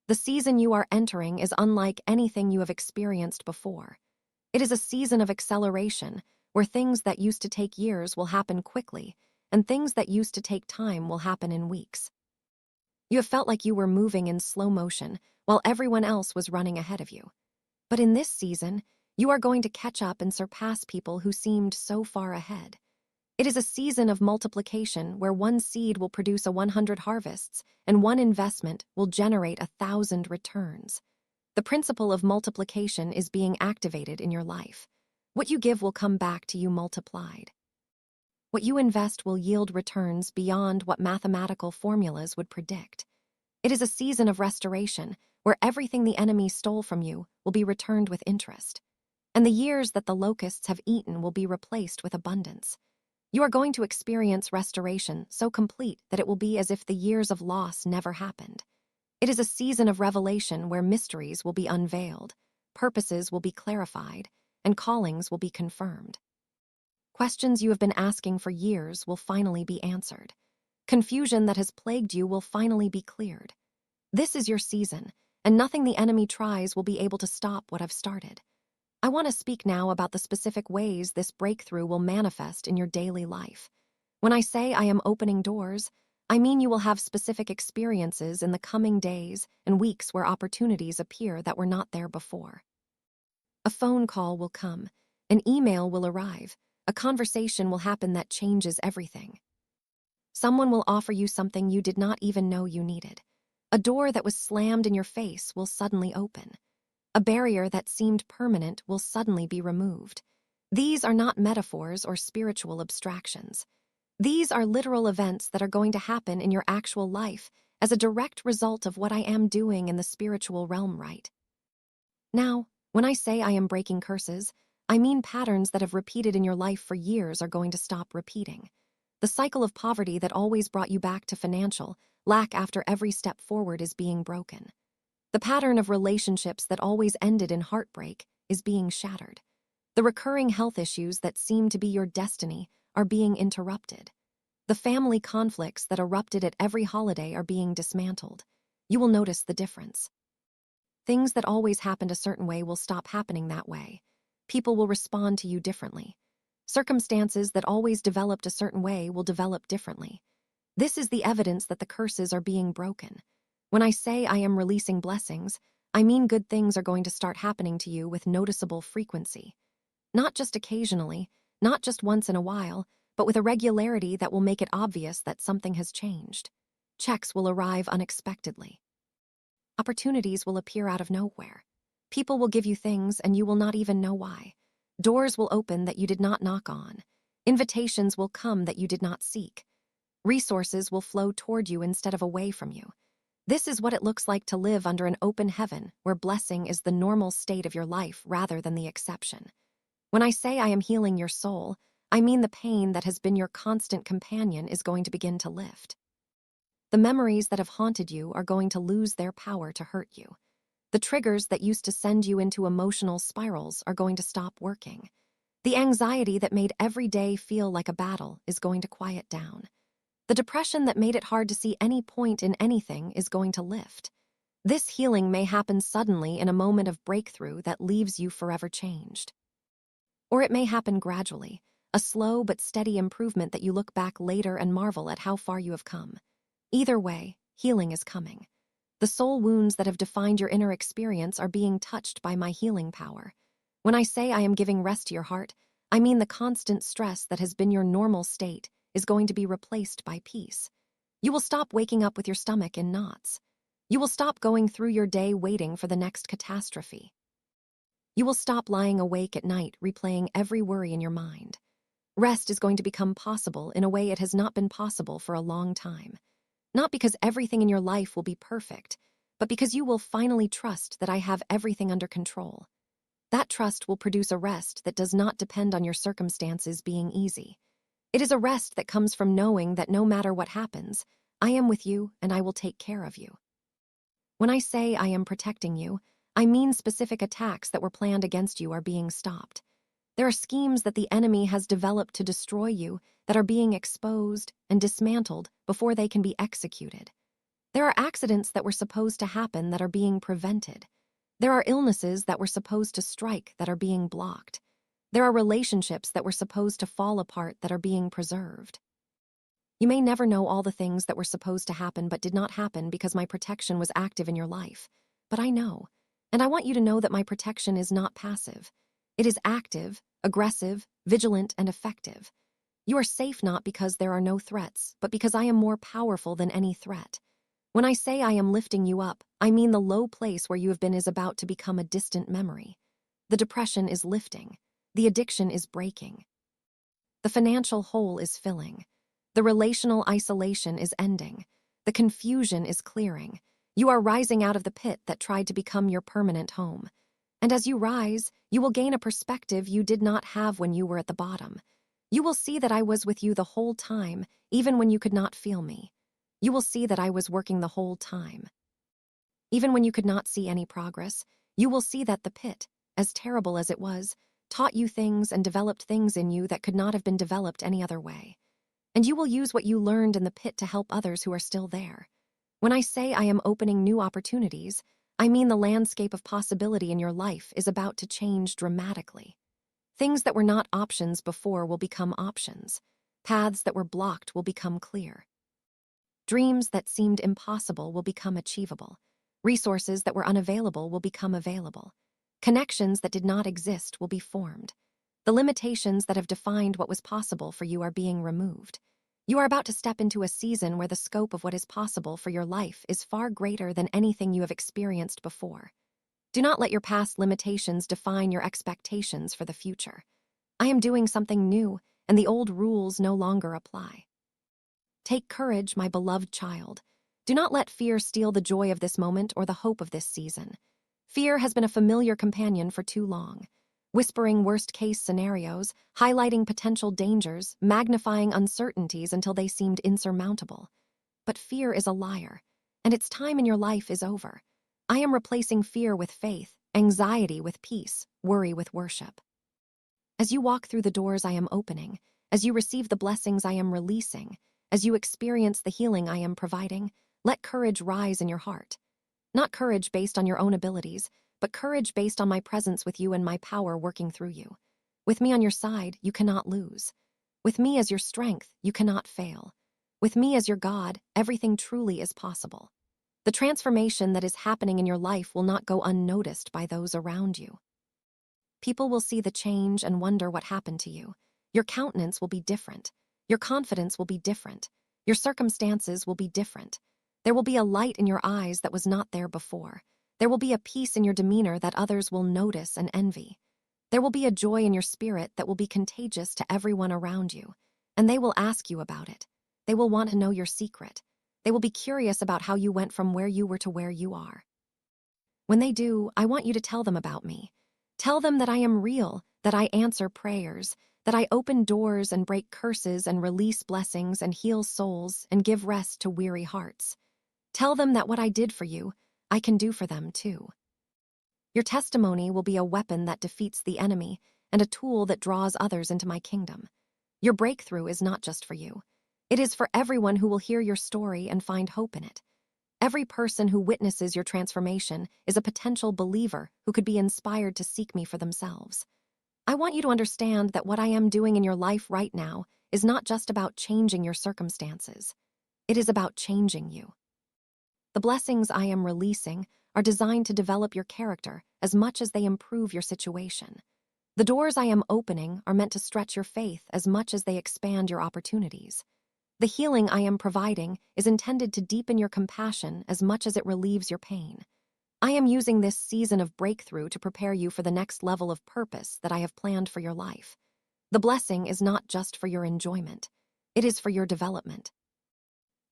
The season you are entering is unlike anything you have experienced before. It is a season of acceleration, where things that used to take years will happen quickly, and things that used to take time will happen in weeks. You have felt like you were moving in slow motion, while everyone else was running ahead of you. But in this season, you are going to catch up and surpass people who seemed so far ahead. It is a season of multiplication where one seed will produce 100 harvests, and one investment will generate 1,000 returns. The principle of multiplication is being activated in your life. What you give will come back to you multiplied. What you invest will yield returns beyond what mathematical formulas would predict. It is a season of restoration, where everything the enemy stole from you will be returned with interest, and the years that the locusts have eaten will be replaced with abundance. You are going to experience restoration so complete that it will be as if the years of loss never happened. It is a season of revelation where mysteries will be unveiled, purposes will be clarified, and callings will be confirmed. Questions you have been asking for years will finally be answered. Confusion that has plagued you will finally be cleared. This is your season, and nothing the enemy tries will be able to stop what I've started. I want to speak now about the specific ways this breakthrough will manifest in your daily life. When I say I am opening doors, I mean you will have specific experiences in the coming days and weeks where opportunities appear that were not there before. A phone call will come, an email will arrive, a conversation will happen that changes everything. Someone will offer you something you did not even know you needed. A door that was slammed in your face will suddenly open. A barrier that seemed permanent will suddenly be removed. These are not metaphors or spiritual abstractions. These are literal events that are going to happen in your actual life as a direct result of what I am doing in the spiritual realm right now. When I say I am breaking curses, I mean patterns that have repeated in your life for years are going to stop repeating. The cycle of poverty that always brought you back to financial lack after every step forward is being broken. The pattern of relationships that always ended in heartbreak is being shattered. The recurring health issues that seem to be your destiny are being interrupted. The family conflicts that erupted at every holiday are being dismantled. You will notice the difference. Things that always happened a certain way will stop happening that way. People will respond to you differently. Circumstances that always developed a certain way will develop differently. This is the evidence that the curses are being broken. When I say I am releasing blessings, I mean good things are going to start happening to you with noticeable frequency. Not just occasionally, not just once in a while, but with a regularity that will make it obvious that something has changed. Checks will arrive unexpectedly. Opportunities will appear out of nowhere. People will give you things and you will not even know why. Doors will open that you did not knock on. Invitations will come that you did not seek. Resources will flow toward you instead of away from you. This is what it looks like to live under an open heaven where blessing is the normal state of your life rather than the exception. When I say I am healing your soul, I mean the pain that has been your constant companion is going to begin to lift. The memories that have haunted you are going to lose their power to hurt you. The triggers that used to send you into emotional spirals are going to stop working. The anxiety that made every day feel like a battle is going to quiet down. The depression that made it hard to see any point in anything is going to lift. This healing may happen suddenly in a moment of breakthrough that leaves you forever changed. Or it may happen gradually, a slow but steady improvement that you look back later and marvel at how far you have come. Either way, healing is coming. The soul wounds that have defined your inner experience are being touched by my healing power. When I say I am giving rest to your heart, I mean the constant stress that has been your normal state is going to be replaced by peace. You will stop waking up with your stomach in knots. You will stop going through your day waiting for the next catastrophe. You will stop lying awake at night replaying every worry in your mind. Rest is going to become possible in a way it has not been possible for a long time. Not because everything in your life will be perfect, but because you will finally trust that I have everything under control. That trust will produce a rest that does not depend on your circumstances being easy. It is a rest that comes from knowing that no matter what happens, I am with you and I will take care of you. When I say I am protecting you, I mean specific attacks that were planned against you are being stopped. There are schemes that the enemy has developed to destroy you that are being exposed and dismantled before they can be executed. There are accidents that were supposed to happen that are being prevented. There are illnesses that were supposed to strike that are being blocked. There are relationships that were supposed to fall apart that are being preserved. You may never know all the things that were supposed to happen but did not happen because my protection was active in your life. But I know, and I want you to know that my protection is not passive. It is active, aggressive, vigilant, and effective. You are safe not because there are no threats, but because I am more powerful than any threat. When I say I am lifting you up, I mean the low place where you have been is about to become a distant memory. The depression is lifting. The addiction is breaking. The financial hole is filling. The relational isolation is ending. The confusion is clearing. You are rising out of the pit that tried to become your permanent home. And as you rise, you will gain a perspective you did not have when you were at the bottom. You will see that I was with you the whole time, even when you could not feel me. You will see that I was working the whole time. Even when you could not see any progress, you will see that the pit, as terrible as it was, taught you things and developed things in you that could not have been developed any other way. And you will use what you learned in the pit to help others who are still there. When I say I am opening new opportunities, I mean the landscape of possibility in your life is about to change dramatically. Things that were not options before will become options. Paths that were blocked will become clear. Dreams that seemed impossible will become achievable. Resources that were unavailable will become available. Connections that did not exist will be formed. The limitations that have defined what was possible for you are being removed. You are about to step into a season where the scope of what is possible for your life is far greater than anything you have experienced before. Do not let your past limitations define your expectations for the future. I am doing something new, and the old rules no longer apply. Take courage, my beloved child. Do not let fear steal the joy of this moment or the hope of this season. Fear has been a familiar companion for too long, whispering worst-case scenarios, highlighting potential dangers, magnifying uncertainties until they seemed insurmountable. But fear is a liar, and its time in your life is over. I am replacing fear with faith, anxiety with peace, worry with worship. As you walk through the doors I am opening, as you receive the blessings I am releasing, as you experience the healing I am providing, let courage rise in your heart. Not courage based on your own abilities, but courage based on my presence with you and my power working through you. With me on your side, you cannot lose. With me as your strength, you cannot fail. With me as your God, everything truly is possible. The transformation that is happening in your life will not go unnoticed by those around you. People will see the change and wonder what happened to you. Your countenance will be different. Your confidence will be different. Your circumstances will be different. There will be a light in your eyes that was not there before. There will be a peace in your demeanor that others will notice and envy. There will be a joy in your spirit that will be contagious to everyone around you, and they will ask you about it. They will want to know your secret. They will be curious about how you went from where you were to where you are. When they do, I want you to tell them about me. Tell them that I am real, that I answer prayers, that I open doors and break curses and release blessings and heal souls and give rest to weary hearts. Tell them that what I did for you, I can do for them too. Your testimony will be a weapon that defeats the enemy and a tool that draws others into my kingdom. Your breakthrough is not just for you. It is for everyone who will hear your story and find hope in it. Every person who witnesses your transformation is a potential believer who could be inspired to seek me for themselves. I want you to understand that what I am doing in your life right now is not just about changing your circumstances. It is about changing you. The blessings I am releasing are designed to develop your character as much as they improve your situation. The doors I am opening are meant to stretch your faith as much as they expand your opportunities. The healing I am providing is intended to deepen your compassion as much as it relieves your pain. I am using this season of breakthrough to prepare you for the next level of purpose that I have planned for your life. The blessing is not just for your enjoyment. It is for your development.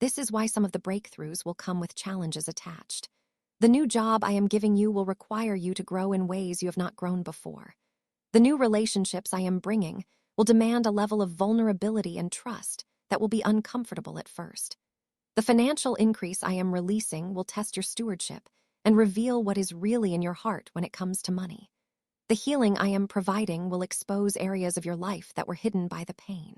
This is why some of the breakthroughs will come with challenges attached. The new job I am giving you will require you to grow in ways you have not grown before. The new relationships I am bringing will demand a level of vulnerability and trust that will be uncomfortable at first. The financial increase I am releasing will test your stewardship and reveal what is really in your heart when it comes to money. The healing I am providing will expose areas of your life that were hidden by the pain.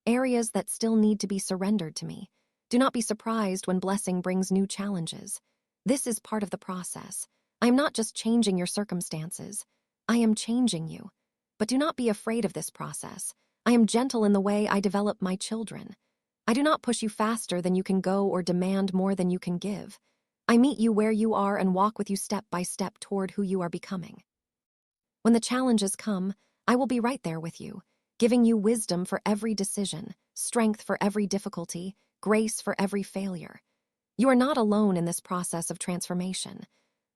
Areas that still need to be surrendered to me. Do not be surprised when blessing brings new challenges. This is part of the process. I am not just changing your circumstances. I am changing you. But do not be afraid of this process. I am gentle in the way I develop my children. I do not push you faster than you can go or demand more than you can give. I meet you where you are and walk with you step by step toward who you are becoming. When the challenges come, I will be right there with you, giving you wisdom for every decision, strength for every difficulty, grace for every failure. You are not alone in this process of transformation.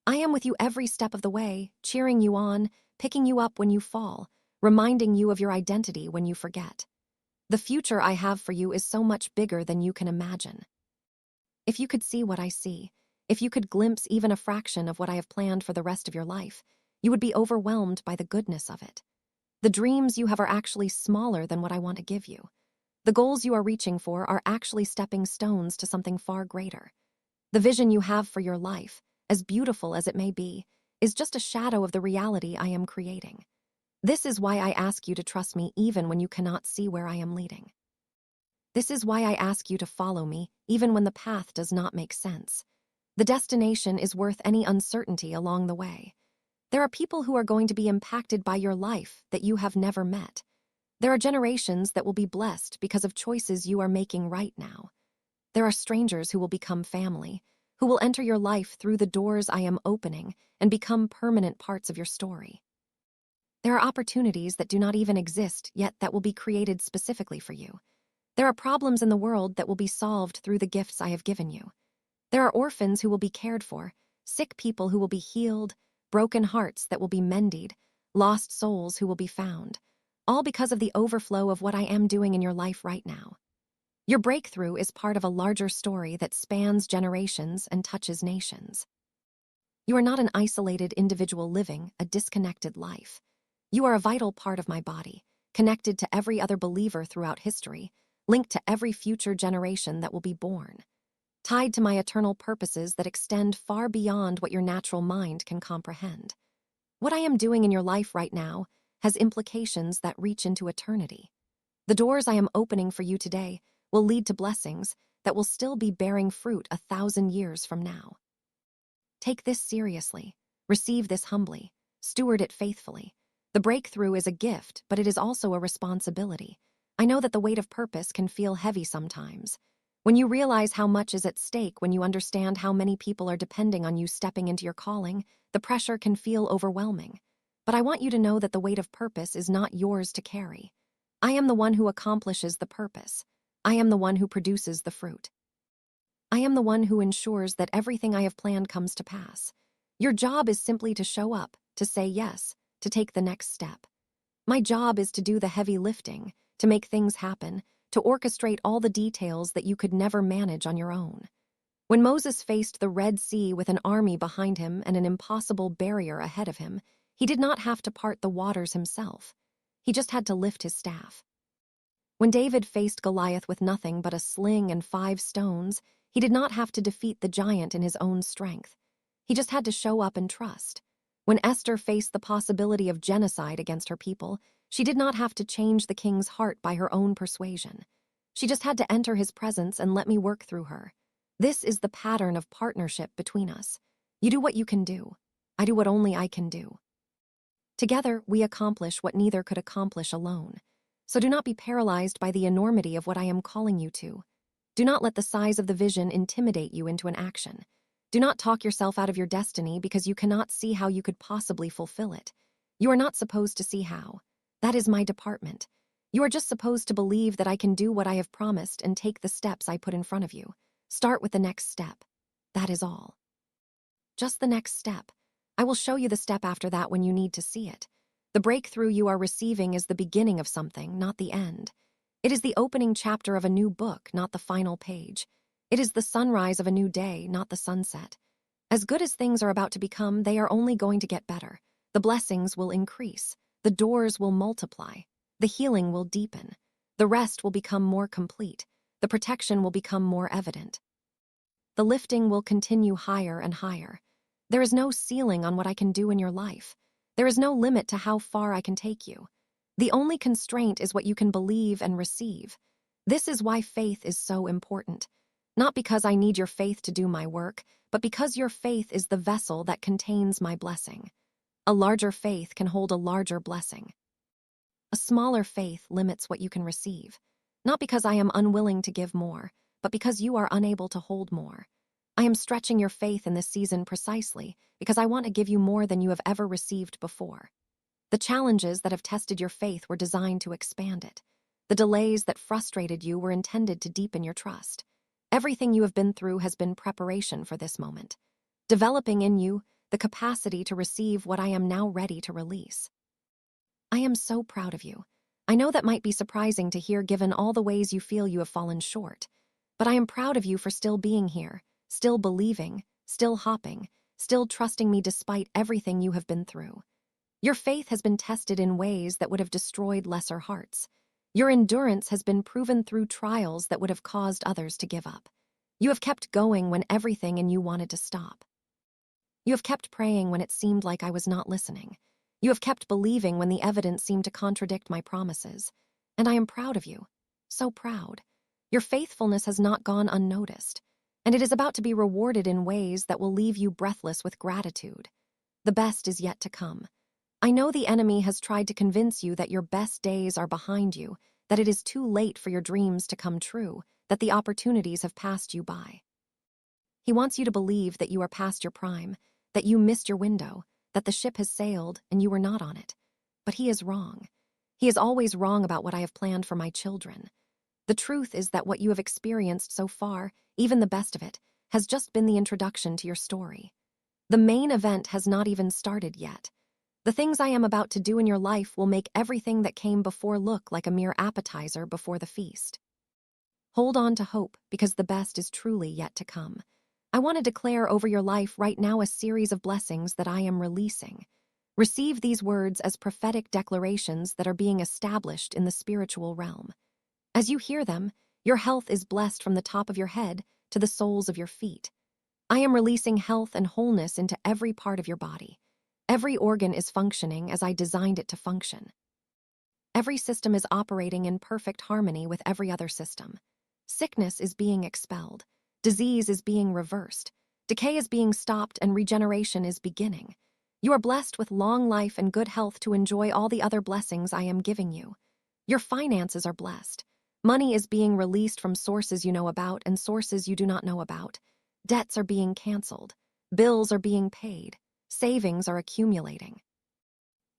I am with you every step of the way, cheering you on, picking you up when you fall, reminding you of your identity when you forget. The future I have for you is so much bigger than you can imagine. If you could see what I see, if you could glimpse even a fraction of what I have planned for the rest of your life, you would be overwhelmed by the goodness of it. The dreams you have are actually smaller than what I want to give you. The goals you are reaching for are actually stepping stones to something far greater. The vision you have for your life, as beautiful as it may be, is just a shadow of the reality I am creating. This is why I ask you to trust me even when you cannot see where I am leading. This is why I ask you to follow me even when the path does not make sense. The destination is worth any uncertainty along the way. There are people who are going to be impacted by your life that you have never met. There are generations that will be blessed because of choices you are making right now. There are strangers who will become family, who will enter your life through the doors I am opening and become permanent parts of your story. There are opportunities that do not even exist yet that will be created specifically for you. There are problems in the world that will be solved through the gifts I have given you. There are orphans who will be cared for, sick people who will be healed, broken hearts that will be mended, lost souls who will be found, all because of the overflow of what I am doing in your life right now. Your breakthrough is part of a larger story that spans generations and touches nations. You are not an isolated individual living a disconnected life. You are a vital part of my body, connected to every other believer throughout history, linked to every future generation that will be born, tied to my eternal purposes that extend far beyond what your natural mind can comprehend. What I am doing in your life right now has implications that reach into eternity. The doors I am opening for you today will lead to blessings that will still be bearing fruit 1,000 years from now. Take this seriously, receive this humbly, steward it faithfully. The breakthrough is a gift, but it is also a responsibility. I know that the weight of purpose can feel heavy sometimes. When you realize how much is at stake, when you understand how many people are depending on you stepping into your calling, the pressure can feel overwhelming. But I want you to know that the weight of purpose is not yours to carry. I am the one who accomplishes the purpose. I am the one who produces the fruit. I am the one who ensures that everything I have planned comes to pass. Your job is simply to show up, to say yes, to take the next step. My job is to do the heavy lifting, to make things happen, to orchestrate all the details that you could never manage on your own. When Moses faced the Red Sea with an army behind him and an impossible barrier ahead of him, he did not have to part the waters himself. He just had to lift his staff. When David faced Goliath with nothing but a sling and 5 stones, he did not have to defeat the giant in his own strength. He just had to show up and trust. When Esther faced the possibility of genocide against her people, she did not have to change the king's heart by her own persuasion. She just had to enter his presence and let me work through her. This is the pattern of partnership between us. You do what you can do. I do what only I can do. Together, we accomplish what neither could accomplish alone. So do not be paralyzed by the enormity of what I am calling you to. Do not let the size of the vision intimidate you into an action. Do not talk yourself out of your destiny because you cannot see how you could possibly fulfill it. You are not supposed to see how. That is my department. You are just supposed to believe that I can do what I have promised and take the steps I put in front of you. Start with the next step. That is all. Just the next step. I will show you the step after that when you need to see it. The breakthrough you are receiving is the beginning of something, not the end. It is the opening chapter of a new book, not the final page. It is the sunrise of a new day, not the sunset. As good as things are about to become, they are only going to get better. The blessings will increase. The doors will multiply. The healing will deepen. The rest will become more complete. The protection will become more evident. The lifting will continue higher and higher. There is no ceiling on what I can do in your life. There is no limit to how far I can take you. The only constraint is what you can believe and receive. This is why faith is so important. Not because I need your faith to do my work, but because your faith is the vessel that contains my blessing. A larger faith can hold a larger blessing. A smaller faith limits what you can receive. Not because I am unwilling to give more, but because you are unable to hold more. I am stretching your faith in this season precisely because I want to give you more than you have ever received before. The challenges that have tested your faith were designed to expand it. The delays that frustrated you were intended to deepen your trust. Everything you have been through has been preparation for this moment, developing in you the capacity to receive what I am now ready to release. I am so proud of you. I know that might be surprising to hear given all the ways you feel you have fallen short, but I am proud of you for still being here, still believing, still hopping, still trusting me despite everything you have been through. Your faith has been tested in ways that would have destroyed lesser hearts. Your endurance has been proven through trials that would have caused others to give up. You have kept going when everything in you wanted to stop. You have kept praying when it seemed like I was not listening. You have kept believing when the evidence seemed to contradict my promises. And I am proud of you. So proud. Your faithfulness has not gone unnoticed, and it is about to be rewarded in ways that will leave you breathless with gratitude. The best is yet to come. I know the enemy has tried to convince you that your best days are behind you, that it is too late for your dreams to come true, that the opportunities have passed you by. He wants you to believe that you are past your prime, that you missed your window, that the ship has sailed and you were not on it. But he is wrong. He is always wrong about what I have planned for my children. The truth is that what you have experienced so far, even the best of it, has just been the introduction to your story. The main event has not even started yet. The things I am about to do in your life will make everything that came before look like a mere appetizer before the feast. Hold on to hope, because the best is truly yet to come. I want to declare over your life right now a series of blessings that I am releasing. Receive these words as prophetic declarations that are being established in the spiritual realm. As you hear them, your health is blessed from the top of your head to the soles of your feet. I am releasing health and wholeness into every part of your body. Every organ is functioning as I designed it to function. Every system is operating in perfect harmony with every other system. Sickness is being expelled. Disease is being reversed. Decay is being stopped and regeneration is beginning. You are blessed with long life and good health to enjoy all the other blessings I am giving you. Your finances are blessed. Money is being released from sources you know about and sources you do not know about. Debts are being canceled. Bills are being paid. Savings are accumulating.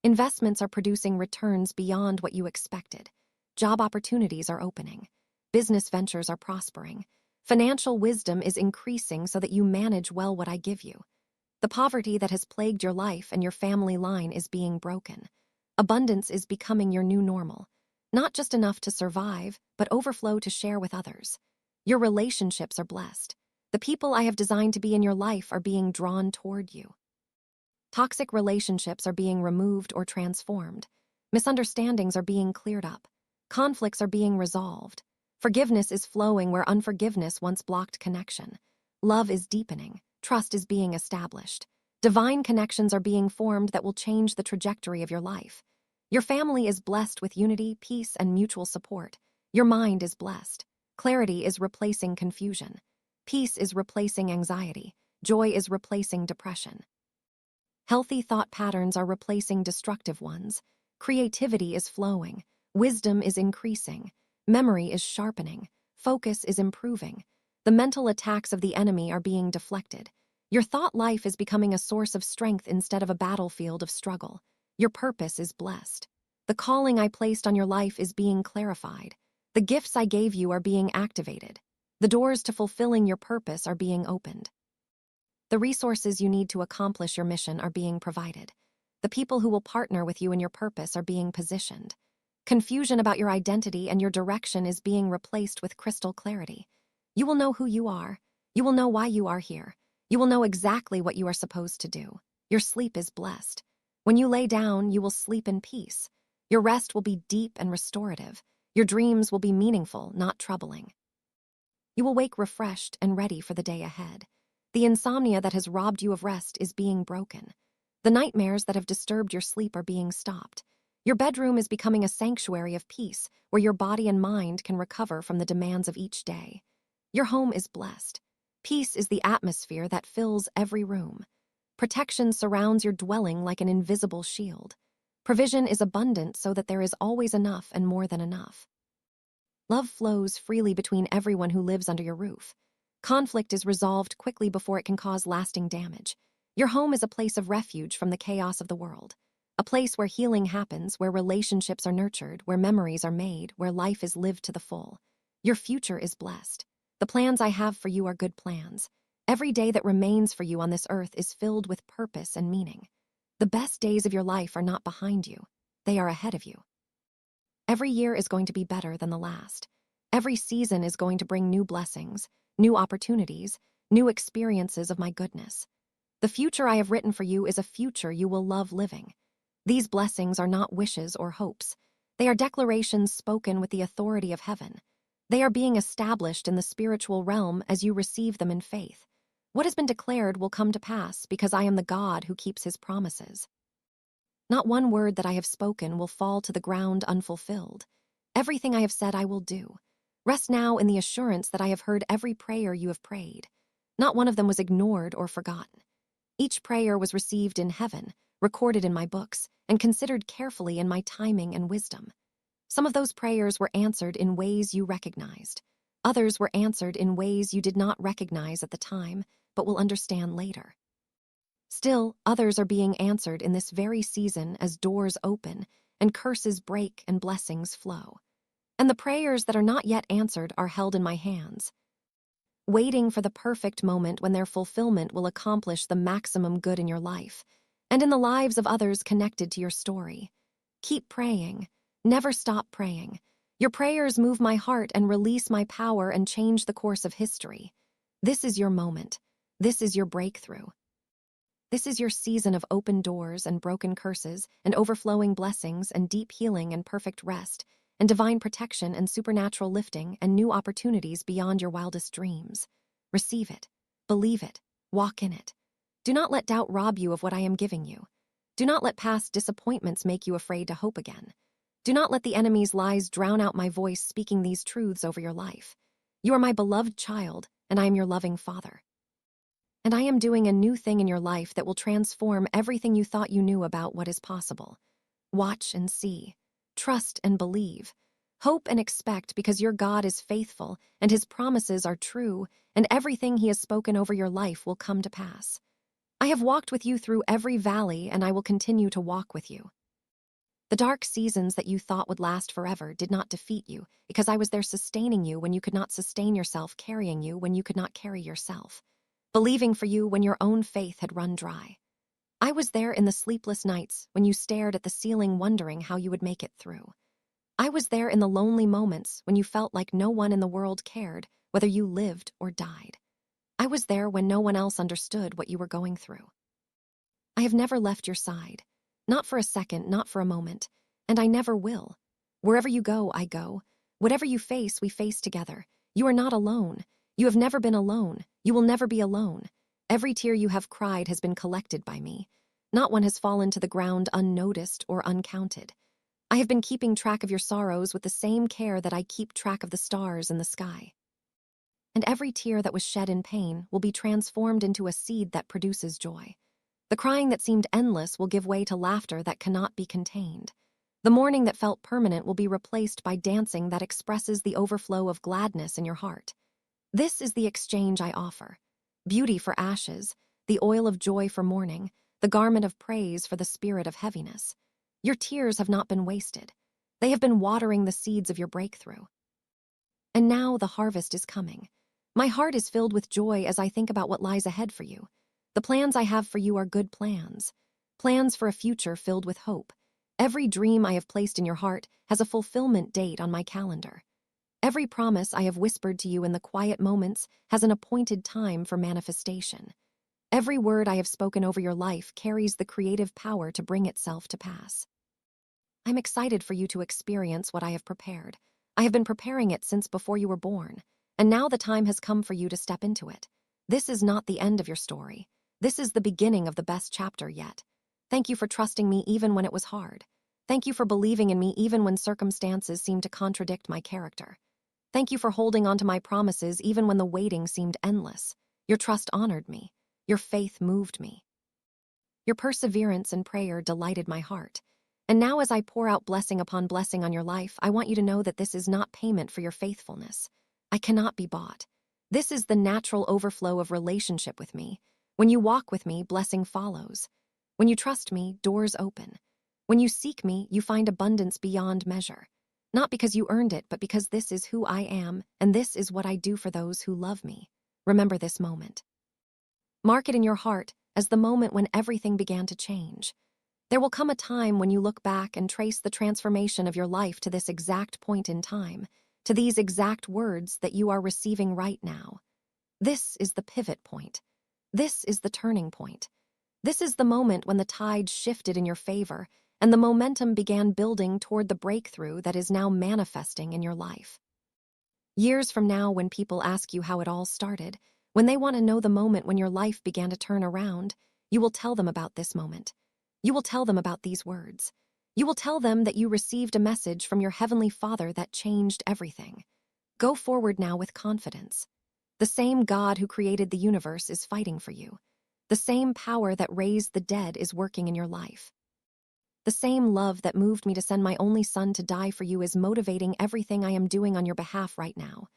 Investments are producing returns beyond what you expected. Job opportunities are opening. Business ventures are prospering. Financial wisdom is increasing so that you manage well what I give you. The poverty that has plagued your life and your family line is being broken. Abundance is becoming your new normal. Not just enough to survive, but overflow to share with others. Your relationships are blessed. The people I have designed to be in your life are being drawn toward you. Toxic relationships are being removed or transformed. Misunderstandings are being cleared up. Conflicts are being resolved. Forgiveness is flowing where unforgiveness once blocked connection. Love is deepening. Trust is being established. Divine connections are being formed that will change the trajectory of your life. Your family is blessed with unity, peace, and mutual support. Your mind is blessed. Clarity is replacing confusion. Peace is replacing anxiety. Joy is replacing depression. Healthy thought patterns are replacing destructive ones. Creativity is flowing. Wisdom is increasing. Memory is sharpening. Focus is improving. The mental attacks of the enemy are being deflected. Your thought life is becoming a source of strength instead of a battlefield of struggle. Your purpose is blessed. The calling I placed on your life is being clarified. The gifts I gave you are being activated. The doors to fulfilling your purpose are being opened. The resources you need to accomplish your mission are being provided. The people who will partner with you in your purpose are being positioned. Confusion about your identity and your direction is being replaced with crystal clarity. You will know who you are. You will know why you are here. You will know exactly what you are supposed to do. Your sleep is blessed. When you lay down, you will sleep in peace. Your rest will be deep and restorative. Your dreams will be meaningful, not troubling. You will wake refreshed and ready for the day ahead. The insomnia that has robbed you of rest is being broken. The nightmares that have disturbed your sleep are being stopped. Your bedroom is becoming a sanctuary of peace where your body and mind can recover from the demands of each day. Your home is blessed. Peace is the atmosphere that fills every room. Protection surrounds your dwelling like an invisible shield. Provision is abundant so that there is always enough and more than enough. Love flows freely between everyone who lives under your roof. Conflict is resolved quickly before it can cause lasting damage. Your home is a place of refuge from the chaos of the world. A place where healing happens, where relationships are nurtured, where memories are made, where life is lived to the full. Your future is blessed. The plans I have for you are good plans. Every day that remains for you on this earth is filled with purpose and meaning. The best days of your life are not behind you. They are ahead of you. Every year is going to be better than the last. Every season is going to bring new blessings, new opportunities, new experiences of my goodness. The future I have written for you is a future you will love living. These blessings are not wishes or hopes. They are declarations spoken with the authority of heaven. They are being established in the spiritual realm as you receive them in faith. What has been declared will come to pass because I am the God who keeps his promises. Not one word that I have spoken will fall to the ground unfulfilled. Everything I have said I will do. Rest now in the assurance that I have heard every prayer you have prayed. Not one of them was ignored or forgotten. Each prayer was received in heaven, recorded in my books, and considered carefully in my timing and wisdom. Some of those prayers were answered in ways you recognized. Others were answered in ways you did not recognize at the time, but will understand later. Still, others are being answered in this very season as doors open and curses break and blessings flow. And the prayers that are not yet answered are held in my hands, waiting for the perfect moment when their fulfillment will accomplish the maximum good in your life and in the lives of others connected to your story. Keep praying. Never stop praying. Your prayers move my heart and release my power and change the course of history. This is your moment. This is your breakthrough. This is your season of open doors and broken curses and overflowing blessings and deep healing and perfect rest and divine protection and supernatural lifting and new opportunities beyond your wildest dreams. Receive it. Believe it. Walk in it. Do not let doubt rob you of what I am giving you. Do not let past disappointments make you afraid to hope again. Do not let the enemy's lies drown out my voice speaking these truths over your life. You are my beloved child, and I am your loving Father. And I am doing a new thing in your life that will transform everything you thought you knew about what is possible. Watch and see. Trust and believe. Hope and expect because your God is faithful and his promises are true, and everything he has spoken over your life will come to pass. I have walked with you through every valley, and I will continue to walk with you. The dark seasons that you thought would last forever did not defeat you because I was there sustaining you when you could not sustain yourself, carrying you when you could not carry yourself, believing for you when your own faith had run dry. I was there in the sleepless nights when you stared at the ceiling wondering how you would make it through. I was there in the lonely moments when you felt like no one in the world cared, whether you lived or died. I was there when no one else understood what you were going through. I have never left your side. Not for a second, not for a moment, and I never will. Wherever you go, I go. Whatever you face, we face together. You are not alone. You have never been alone. You will never be alone. Every tear you have cried has been collected by me. Not one has fallen to the ground unnoticed or uncounted. I have been keeping track of your sorrows with the same care that I keep track of the stars in the sky. And every tear that was shed in pain will be transformed into a seed that produces joy. The crying that seemed endless will give way to laughter that cannot be contained. The mourning that felt permanent will be replaced by dancing that expresses the overflow of gladness in your heart. This is the exchange I offer. Beauty for ashes, the oil of joy for mourning, the garment of praise for the spirit of heaviness. Your tears have not been wasted. They have been watering the seeds of your breakthrough. And now the harvest is coming. My heart is filled with joy as I think about what lies ahead for you. The plans I have for you are good plans. Plans for a future filled with hope. Every dream I have placed in your heart has a fulfillment date on my calendar. Every promise I have whispered to you in the quiet moments has an appointed time for manifestation. Every word I have spoken over your life carries the creative power to bring itself to pass. I'm excited for you to experience what I have prepared. I have been preparing it since before you were born, and now the time has come for you to step into it. This is not the end of your story. This is the beginning of the best chapter yet. Thank you for trusting me even when it was hard. Thank you for believing in me even when circumstances seemed to contradict my character. Thank you for holding on to my promises even when the waiting seemed endless. Your trust honored me. Your faith moved me. Your perseverance and prayer delighted my heart. And now as I pour out blessing upon blessing on your life, I want you to know that this is not payment for your faithfulness. I cannot be bought. This is the natural overflow of relationship with me. When you walk with me, blessing follows. When you trust me, doors open. When you seek me, you find abundance beyond measure. Not because you earned it, but because this is who I am, and this is what I do for those who love me. Remember this moment. Mark it in your heart as the moment when everything began to change. There will come a time when you look back and trace the transformation of your life to this exact point in time, to these exact words that you are receiving right now. This is the pivot point. This is the turning point. This is the moment when the tide shifted in your favor and the momentum began building toward the breakthrough that is now manifesting in your life. Years from now, when people ask you how it all started, when they want to know the moment when your life began to turn around, you will tell them about this moment. You will tell them about these words. You will tell them that you received a message from your Heavenly Father that changed everything. Go forward now with confidence. The same God who created the universe is fighting for you. The same power that raised the dead is working in your life. The same love that moved me to send my only son to die for you is motivating everything I am doing on your behalf right now.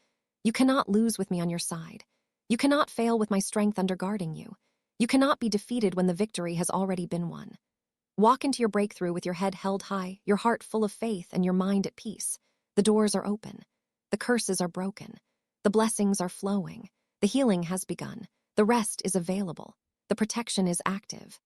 You cannot lose with me on your side. You cannot fail with my strength undergirding you. You cannot be defeated when the victory has already been won. Walk into your breakthrough with your head held high, your heart full of faith, and your mind at peace. The doors are open. The curses are broken. The blessings are flowing. The healing has begun. The rest is available. The protection is active.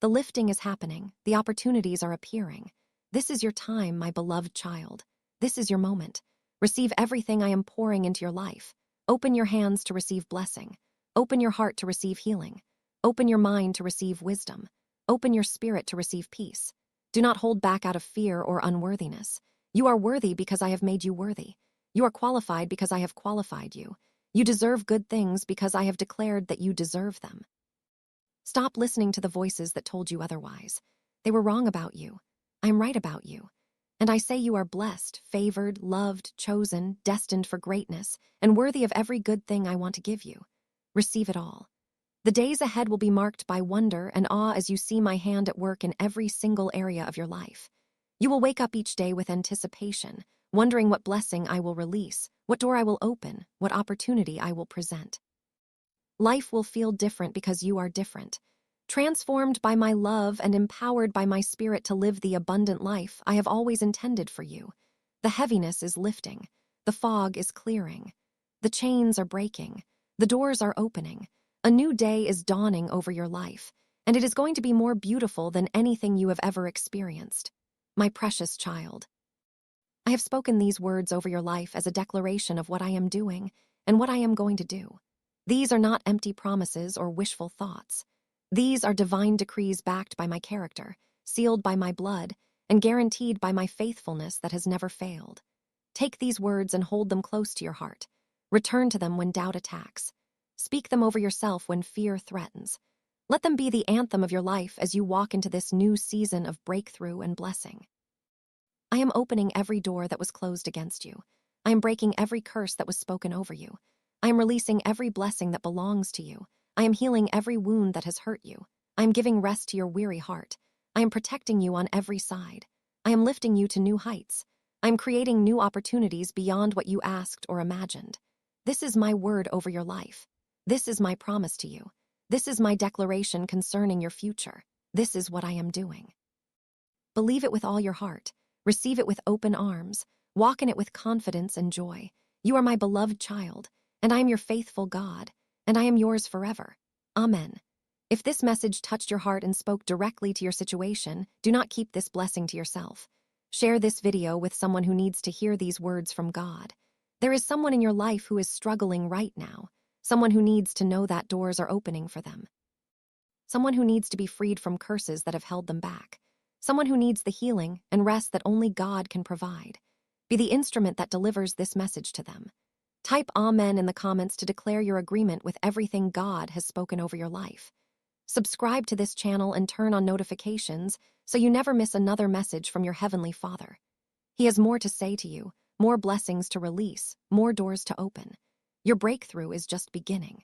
The lifting is happening. The opportunities are appearing. This is your time, my beloved child. This is your moment. Receive everything I am pouring into your life. Open your hands to receive blessing. Open your heart to receive healing. Open your mind to receive wisdom. Open your spirit to receive peace. Do not hold back out of fear or unworthiness. You are worthy because I have made you worthy. You are qualified because I have qualified you. You deserve good things because I have declared that you deserve them. Stop listening to the voices that told you otherwise. They were wrong about you. I am right about you. And I say you are blessed, favored, loved, chosen, destined for greatness, and worthy of every good thing I want to give you. Receive it all. The days ahead will be marked by wonder and awe as you see my hand at work in every single area of your life. You will wake up each day with anticipation, wondering what blessing I will release, what door I will open, what opportunity I will present. Life will feel different because you are different. Transformed by my love and empowered by my spirit to live the abundant life I have always intended for you. The heaviness is lifting. The fog is clearing. The chains are breaking. The doors are opening. A new day is dawning over your life, and it is going to be more beautiful than anything you have ever experienced. My precious child. I have spoken these words over your life as a declaration of what I am doing and what I am going to do. These are not empty promises or wishful thoughts. These are divine decrees backed by my character, sealed by my blood, and guaranteed by my faithfulness that has never failed. Take these words and hold them close to your heart. Return to them when doubt attacks. Speak them over yourself when fear threatens. Let them be the anthem of your life as you walk into this new season of breakthrough and blessing. I am opening every door that was closed against you. I am breaking every curse that was spoken over you. I am releasing every blessing that belongs to you. I am healing every wound that has hurt you. I am giving rest to your weary heart. I am protecting you on every side. I am lifting you to new heights. I am creating new opportunities beyond what you asked or imagined. This is my word over your life. This is my promise to you. This is my declaration concerning your future. This is what I am doing. Believe it with all your heart. Receive it with open arms. Walk in it with confidence and joy. You are my beloved child, and I am your faithful God, and I am yours forever. Amen. If this message touched your heart and spoke directly to your situation, do not keep this blessing to yourself. Share this video with someone who needs to hear these words from God. There is someone in your life who is struggling right now, someone who needs to know that doors are opening for them, someone who needs to be freed from curses that have held them back, someone who needs the healing and rest that only God can provide. Be the instrument that delivers this message to them. Type Amen in the comments to declare your agreement with everything God has spoken over your life. Subscribe to this channel and turn on notifications so you never miss another message from your Heavenly Father. He has more to say to you, more blessings to release, more doors to open. Your breakthrough is just beginning.